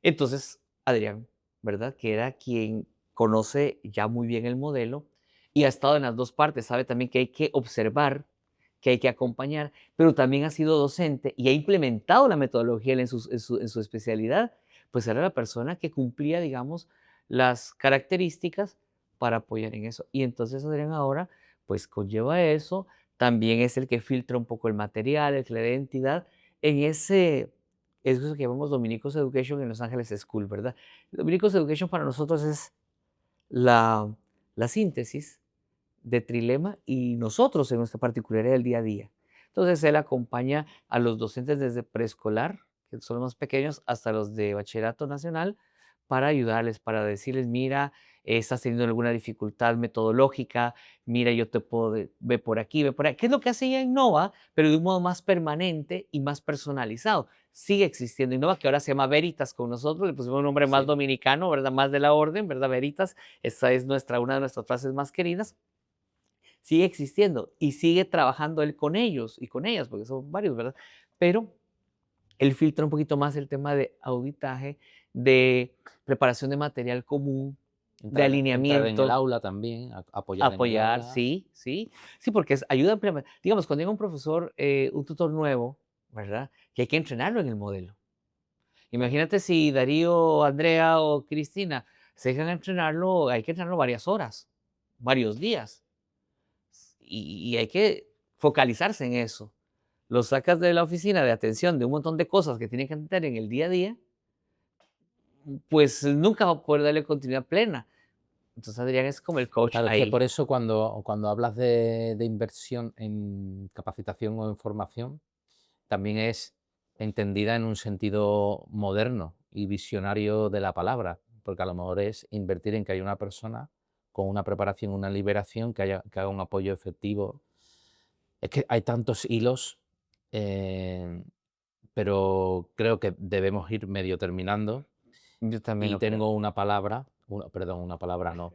A: Entonces, Adrián, ¿verdad? Que era quien conoce ya muy bien el modelo, y ha estado en las 2 partes, sabe también que hay que observar, que hay que acompañar, pero también ha sido docente y ha implementado la metodología él en su especialidad, pues era la persona que cumplía, digamos, las características para apoyar en eso. Y entonces Adrián ahora, pues conlleva eso, también es el que filtra un poco el material, el que le da identidad en ese eso que llamamos Dominicos Education en Los Ángeles School, ¿verdad? Dominicos Education para nosotros es la la síntesis de Trilema y nosotros en nuestra particularidad del día a día. Entonces, él acompaña a los docentes desde preescolar, que son los más pequeños, hasta los de bachillerato nacional, para ayudarles, para decirles, mira, estás teniendo alguna dificultad metodológica, mira, yo te puedo, ve por aquí, ve por ahí. ¿Qué es lo que hace ella Innova? Pero de un modo más permanente y más personalizado. Sigue existiendo Innova, que ahora se llama Veritas con nosotros, le pusimos un nombre más
B: Sí.
A: dominicano, ¿verdad? Más de la orden, ¿verdad? Veritas, esa es una de nuestras frases más queridas, sigue existiendo y sigue trabajando él con ellos y con ellas, porque son varios, ¿verdad? Pero él filtra un poquito más el tema de auditaje, de preparación de material común, de
B: Entrar en el
A: alineamiento,
B: aula también, apoyar en el
A: apoyar,
B: aula.
A: sí, sí, sí, porque ayuda, digamos, cuando llega un profesor, un tutor nuevo, ¿verdad? Que hay que entrenarlo en el modelo. Imagínate si Darío, Andrea o Cristina se dejan entrenarlo, hay que entrenarlo varias horas, varios días. Y hay que focalizarse en eso. Lo sacas de la oficina de atención de un montón de cosas que tiene que atender en el día a día, pues nunca va a poder darle continuidad plena. Entonces Adrián es como el coach
B: Claro, es que
A: ahí.
B: por eso cuando hablas de inversión en capacitación o en formación, también es entendida en un sentido moderno y visionario de la palabra, porque a lo mejor es invertir en que haya una persona con una preparación, una liberación, que haga un apoyo efectivo. Es que hay tantos hilos, eh, pero creo que debemos ir medio terminando
A: Yo también
B: y
A: lo creo.
B: tengo una palabra, perdón, una palabra no.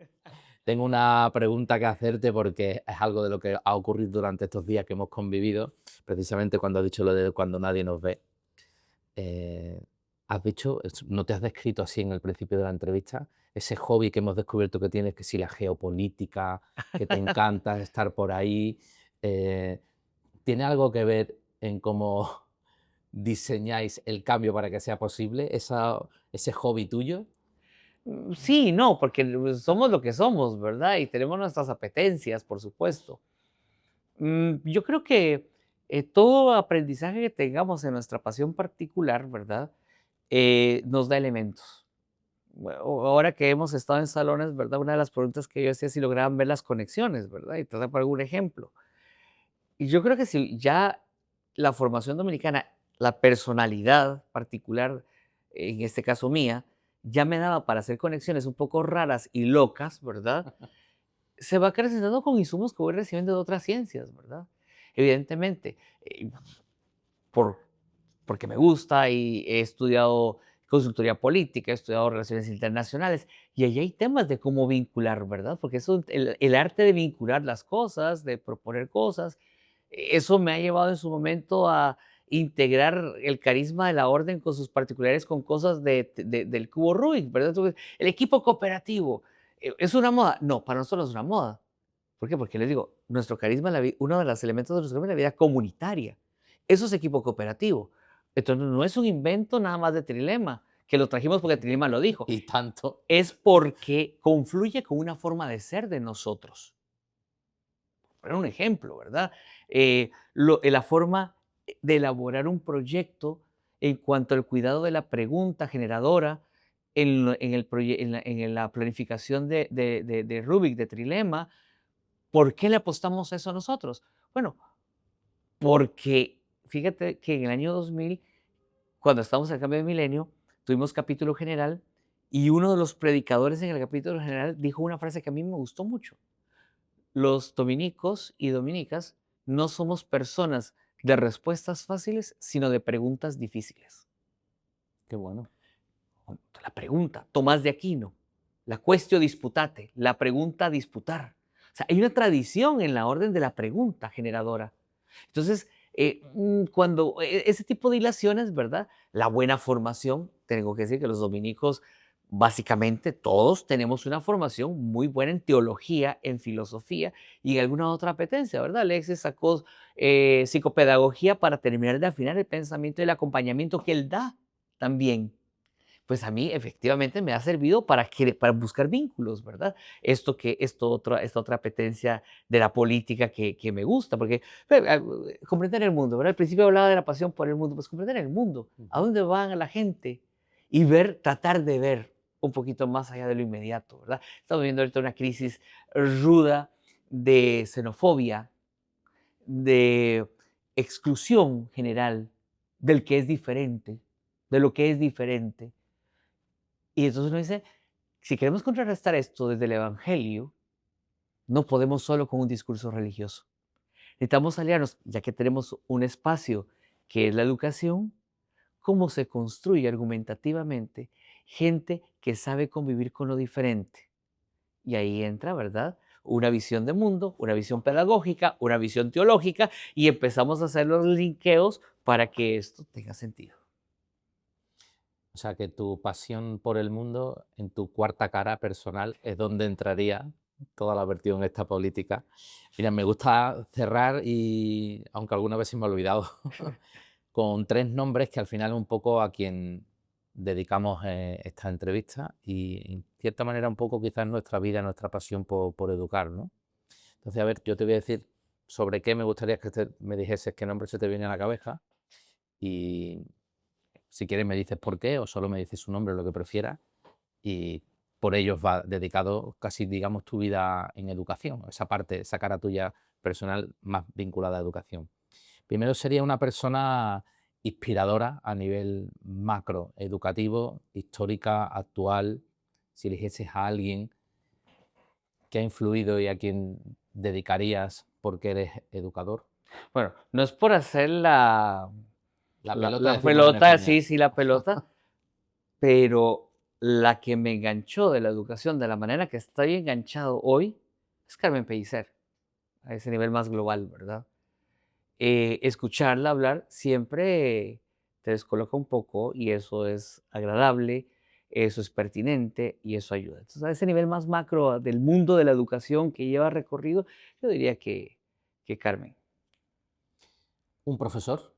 B: Tengo una pregunta que hacerte porque es algo de lo que ha ocurrido durante estos días que hemos convivido, precisamente cuando has dicho lo de cuando nadie nos ve. Eh, has dicho, no te has descrito así en el principio de la entrevista, ese hobby que hemos descubierto que tienes, que si la geopolítica, que te encanta estar por ahí, eh, ¿tiene algo que ver en cómo diseñáis el cambio para que sea posible, ese hobby tuyo?
A: Sí, no, porque pues, somos lo que somos, ¿verdad? Y tenemos nuestras apetencias, por supuesto. Yo creo que todo aprendizaje que tengamos en nuestra pasión particular, ¿verdad? Nos da elementos. Bueno, ahora que hemos estado en salones, ¿verdad? Una de las preguntas que yo hacía es si lograban ver las conexiones, ¿verdad? Y te voy a poner algún ejemplo. Y yo creo que si ya la formación dominicana, la personalidad particular, en este caso mía, ya me daba para hacer conexiones un poco raras y locas, ¿verdad? Se va acrecentando con insumos que voy recibiendo de otras ciencias, ¿verdad? Evidentemente, por porque me gusta y he estudiado consultoría política, he estudiado relaciones internacionales y ahí hay temas de cómo vincular, ¿verdad? Porque eso, el arte de vincular las cosas, de proponer cosas, eso me ha llevado en su momento a integrar el carisma de la orden con sus particulares, con cosas del cubo Rubik, ¿verdad? Entonces, el equipo cooperativo, ¿es una moda? No, para nosotros no es una moda. ¿Por qué? Porque les digo, nuestro carisma, uno de los elementos de nuestro carisma es la vida comunitaria. Eso es equipo cooperativo. Entonces, no es un invento nada más de Trilema, que lo trajimos porque Trilema lo dijo.
B: Y tanto.
A: Es porque confluye con una forma de ser de nosotros. Por poner un ejemplo, ¿verdad? La forma de elaborar un proyecto en cuanto al cuidado de la pregunta generadora en la planificación de Rubik, de Trilema. ¿Por qué le apostamos a eso nosotros? Bueno, porque fíjate que en el año 2000, cuando estábamos en el cambio de milenio, tuvimos capítulo general y uno de los predicadores en el capítulo general dijo una frase que a mí me gustó mucho. Los dominicos y dominicas no somos personas de respuestas fáciles, sino de preguntas difíciles.
B: Qué bueno.
A: La pregunta, Tomás de Aquino, la quaestio disputate, la pregunta a disputar. O sea, hay una tradición en la orden de la pregunta generadora. Entonces, cuando ese tipo de ilaciones, ¿verdad? La buena formación, tengo que decir que los dominicos Básicamente, todos tenemos una formación muy buena en teología, en filosofía y en alguna otra apetencia, ¿verdad? Alexis sacó psicopedagogía para terminar de afinar el pensamiento y el acompañamiento que él da también. Pues a mí efectivamente me ha servido para buscar vínculos, ¿verdad? Esta otra apetencia de la política que me gusta, porque comprender el mundo, ¿verdad? Al principio hablaba de la pasión por el mundo, pues comprender el mundo, a
B: Ujú.
A: dónde van la gente y tratar de ver un poquito más allá de lo inmediato, ¿verdad? Estamos viendo ahorita una crisis ruda de xenofobia, de exclusión general del que es diferente, de lo que es diferente. Y entonces uno dice, si queremos contrarrestar esto desde el Evangelio, no podemos solo con un discurso religioso. Necesitamos aliarnos, ya que tenemos un espacio que es la educación, cómo se construye argumentativamente gente que sabe convivir con lo diferente. Y ahí entra, ¿verdad? Una visión de mundo, una visión pedagógica, una visión teológica, y empezamos a hacer los linkeos para que esto tenga sentido.
B: O sea, que tu pasión por el mundo, en tu cuarta cara personal, es donde entraría toda la versión esta política. Mira, me gusta cerrar y, aunque alguna vez se me ha olvidado, con 3 nombres que al final es un poco a quien dedicamos, esta entrevista y, en cierta manera, un poco quizás nuestra vida, nuestra pasión por educar, ¿no? Entonces, a ver, yo te voy a decir sobre qué me gustaría que me dijeses qué nombre se te viene a la cabeza y si quieres me dices por qué o solo me dices su nombre, lo que prefieras, y por ellos va dedicado casi, digamos, tu vida en educación, esa parte, esa cara tuya personal más vinculada a educación. Primero sería una persona inspiradora a nivel macro, educativo, histórica, actual. Si eligieses a alguien que ha influido y a quien dedicarías porque eres educador.
A: Bueno, no es por hacer la,
B: La
A: la,
B: pelota
A: la
B: decimos en
A: pelota,
B: España.
A: sí, sí, la pelota, pero la que me enganchó de la educación de la manera que estoy enganchado hoy es Carmen Pellicer, a ese nivel más global, ¿verdad? Escucharla hablar siempre te descoloca un poco y eso es agradable, eso es pertinente y eso ayuda. Entonces, a ese nivel más macro del mundo de la educación que lleva recorrido, yo diría que Carmen.
B: Un profesor.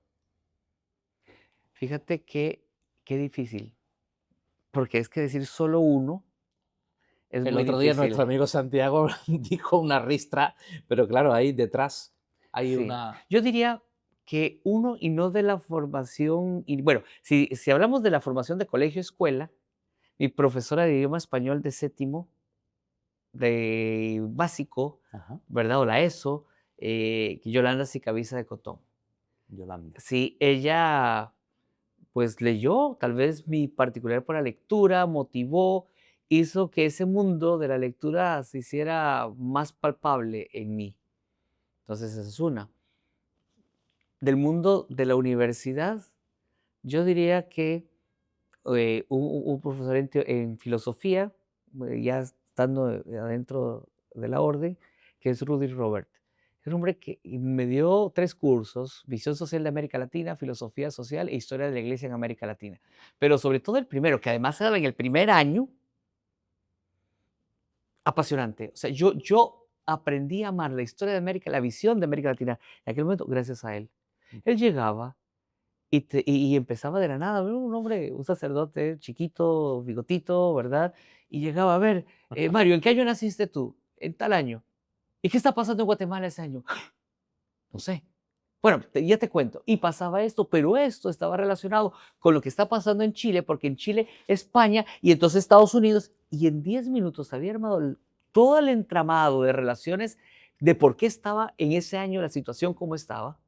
A: Fíjate que qué difícil, porque es que decir solo uno es
B: El
A: muy
B: otro día nuestro
A: difícil.
B: amigo Santiago dijo una ristra, pero claro, ahí detrás hay
A: Sí,
B: una.
A: yo diría que uno y no de la formación, y bueno, si hablamos de la formación de colegio, escuela, mi profesora de idioma español de séptimo, de básico,
B: Ajá,
A: ¿verdad? O la ESO, Yolanda Sicavisa de Cotón.
B: Yolanda.
A: Sí, ella pues leyó, tal vez mi particular por la lectura, motivó, hizo que ese mundo de la lectura se hiciera más palpable en mí. Entonces, esa es una. Del mundo de la universidad, yo diría que un profesor en filosofía, ya estando adentro de la orden, que es Rudy Robert. Es un hombre que me dio 3 cursos, Visión Social de América Latina, Filosofía Social e Historia de la Iglesia en América Latina. Pero sobre todo el primero, que además se daba en el primer año, apasionante. O sea, yo aprendí a amar la historia de América, la visión de América Latina en aquel momento gracias a él. Él llegaba y empezaba de la nada, ¿no? Un hombre, un sacerdote chiquito, bigotito, ¿verdad? Y llegaba a ver, Mario, ¿en qué año naciste tú? En tal año. ¿Y qué está pasando en Guatemala ese año? No sé. Bueno, ya te cuento. Y pasaba esto, pero esto estaba relacionado con lo que está pasando en Chile, porque en Chile, España y entonces Estados Unidos, y en 10 minutos había armado todo el entramado de relaciones de por qué estaba en ese año la situación como estaba,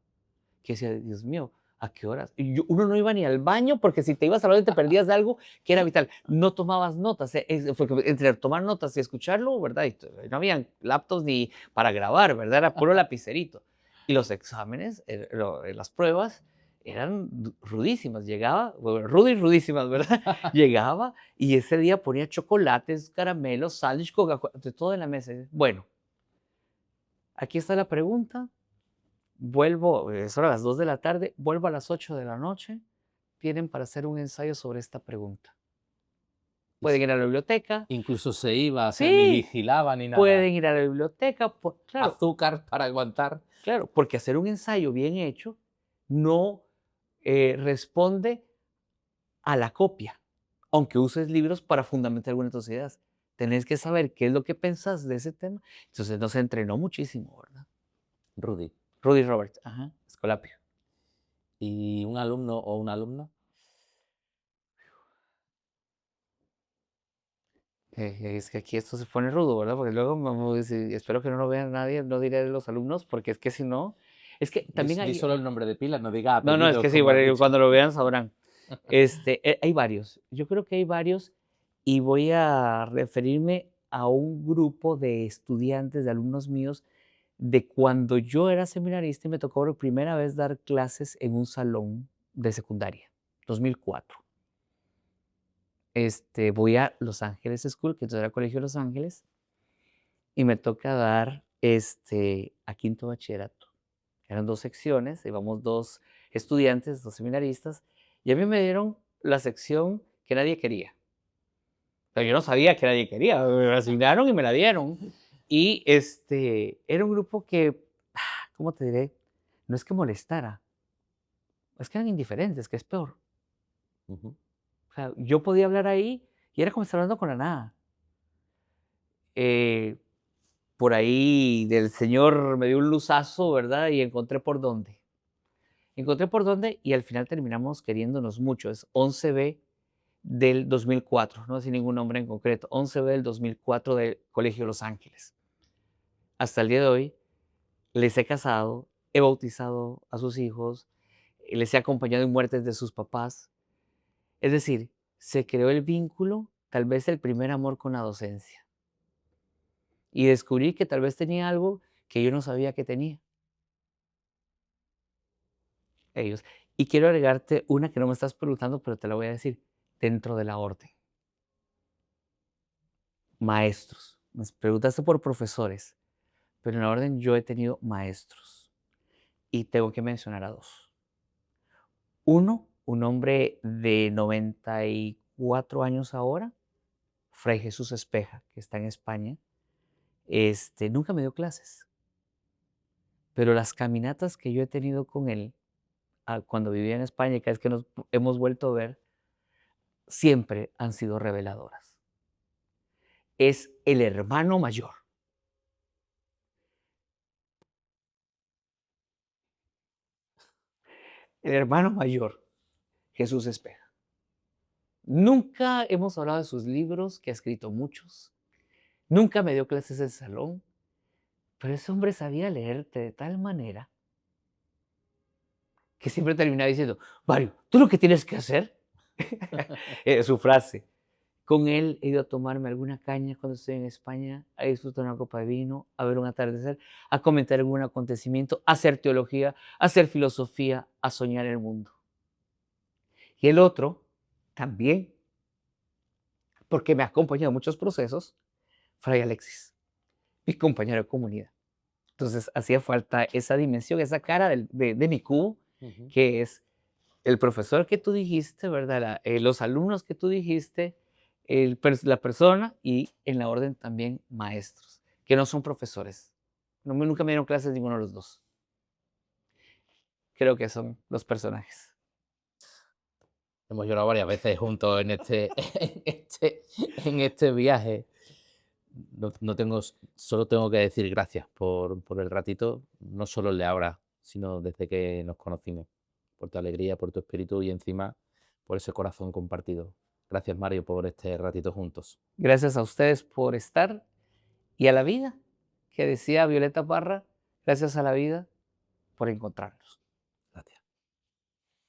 A: que decía, Dios mío, ¿a qué horas? Uno no iba ni al baño porque si te ibas a hablar te perdías de algo que era vital. No tomabas notas, entre tomar notas y escucharlo, ¿verdad? No habían laptops ni para grabar, ¿verdad? Era puro lapicerito. Y los exámenes, las pruebas, eran rudísimas. Llegaba, bueno, rudo y rudísimas, ¿verdad? Llegaba y ese día ponía chocolates, caramelos, sándwich, Coca-Cola, de todo en la mesa. Bueno, aquí está la pregunta. Vuelvo, son a las 2 de la tarde, vuelvo a las 8 de la noche, tienen para hacer un ensayo sobre esta pregunta. pueden ir a la biblioteca.
B: Incluso se iba, o sea, ni
A: Sí,
B: vigilaba ni nada.
A: pueden ir a la biblioteca, claro,
B: Azúcar para aguantar.
A: claro, porque hacer un ensayo bien hecho no responde a la copia, aunque uses libros para fundamentar algunas de tus ideas. Tenés que saber qué es lo que pensás de ese tema. Entonces nos entrenó muchísimo, ¿verdad?
B: Rudy.
A: Rudy Roberts, ajá, Escolapio.
B: ¿Y un alumno o una alumna?
A: Es que aquí esto se pone rudo, ¿verdad? Porque luego vamos a decir, espero que no lo vea nadie, no diré de los alumnos, porque es que si no, es que también
B: Di
A: hay,
B: solo el nombre de pila, no diga
A: no, no, es
B: apellidos,
A: que sí,
B: como has
A: bueno,
B: dicho.
A: cuando lo vean sabrán. Hay varios, yo creo que hay varios y voy a referirme a un grupo de estudiantes, de alumnos míos, de cuando yo era seminarista y me tocó por primera vez dar clases en un salón de secundaria, 2004. Voy a Los Ángeles School, que entonces era Colegio Los Ángeles, y me toca dar a quinto bachillerato. Eran dos secciones, íbamos dos estudiantes, dos seminaristas, y a mí me dieron la sección que nadie quería. Pero yo no sabía que nadie quería, me la asignaron y me la dieron. Y era un grupo que, ¿cómo te diré? No es que molestara, es que eran indiferentes, que es peor.
B: Ujú.
A: O sea, yo podía hablar ahí y era como estar hablando con la nada. Eh, por ahí del Señor me dio un luzazo, ¿verdad? Y encontré por dónde. Encontré por dónde y al final terminamos queriéndonos mucho. Es 11B del 2004, no sin ningún nombre en concreto. 11B del 2004 del Colegio Los Ángeles. Hasta el día de hoy les he casado, he bautizado a sus hijos, les he acompañado en muertes de sus papás. Es decir, se creó el vínculo, tal vez el primer amor con la docencia. Y descubrí que tal vez tenía algo que yo no sabía que tenía. Ellos. Y quiero agregarte una que no me estás preguntando, pero te la voy a decir, dentro de la orden. Maestros. Me preguntaste por profesores, pero en la orden yo he tenido maestros y tengo que mencionar a dos. Uno, un hombre de 94 años ahora, Fray Jesús Espeja, que está en España. Nunca me dio clases, pero las caminatas que yo he tenido con él cuando vivía en España y cada vez que nos hemos vuelto a ver, siempre han sido reveladoras. Es el hermano mayor. El hermano mayor, Jesús Espeja. Nunca hemos hablado de sus libros, que ha escrito muchos. Nunca me dio clases en salón, pero ese hombre sabía leerte de tal manera que siempre terminaba diciendo, Mario, tú lo que tienes que hacer, su frase, con él he ido a tomarme alguna caña cuando estoy en España, a disfrutar una copa de vino, a ver un atardecer, a comentar algún acontecimiento, a hacer teología, a hacer filosofía, a soñar el mundo. Y el otro, también, porque me ha acompañado en muchos procesos, Fray Alexis, mi compañero de comunidad. Entonces hacía falta esa dimensión, esa cara de mi cubo,
B: Ujú.
A: que es el profesor que tú dijiste, ¿verdad? Los alumnos que tú dijiste, la persona y en la orden también maestros, que no son profesores. Nunca me dieron clases ninguno de los dos. Creo que son los personajes.
B: Hemos llorado varias veces juntos en en este viaje. No tengo, solo tengo que decir gracias por el ratito, no solo el de ahora, sino desde que nos conocimos, por tu alegría, por tu espíritu y encima por ese corazón compartido. Gracias, Mario, por este ratito juntos.
A: Gracias a ustedes por estar y a la vida, que decía Violeta Parra, gracias a la vida por encontrarnos.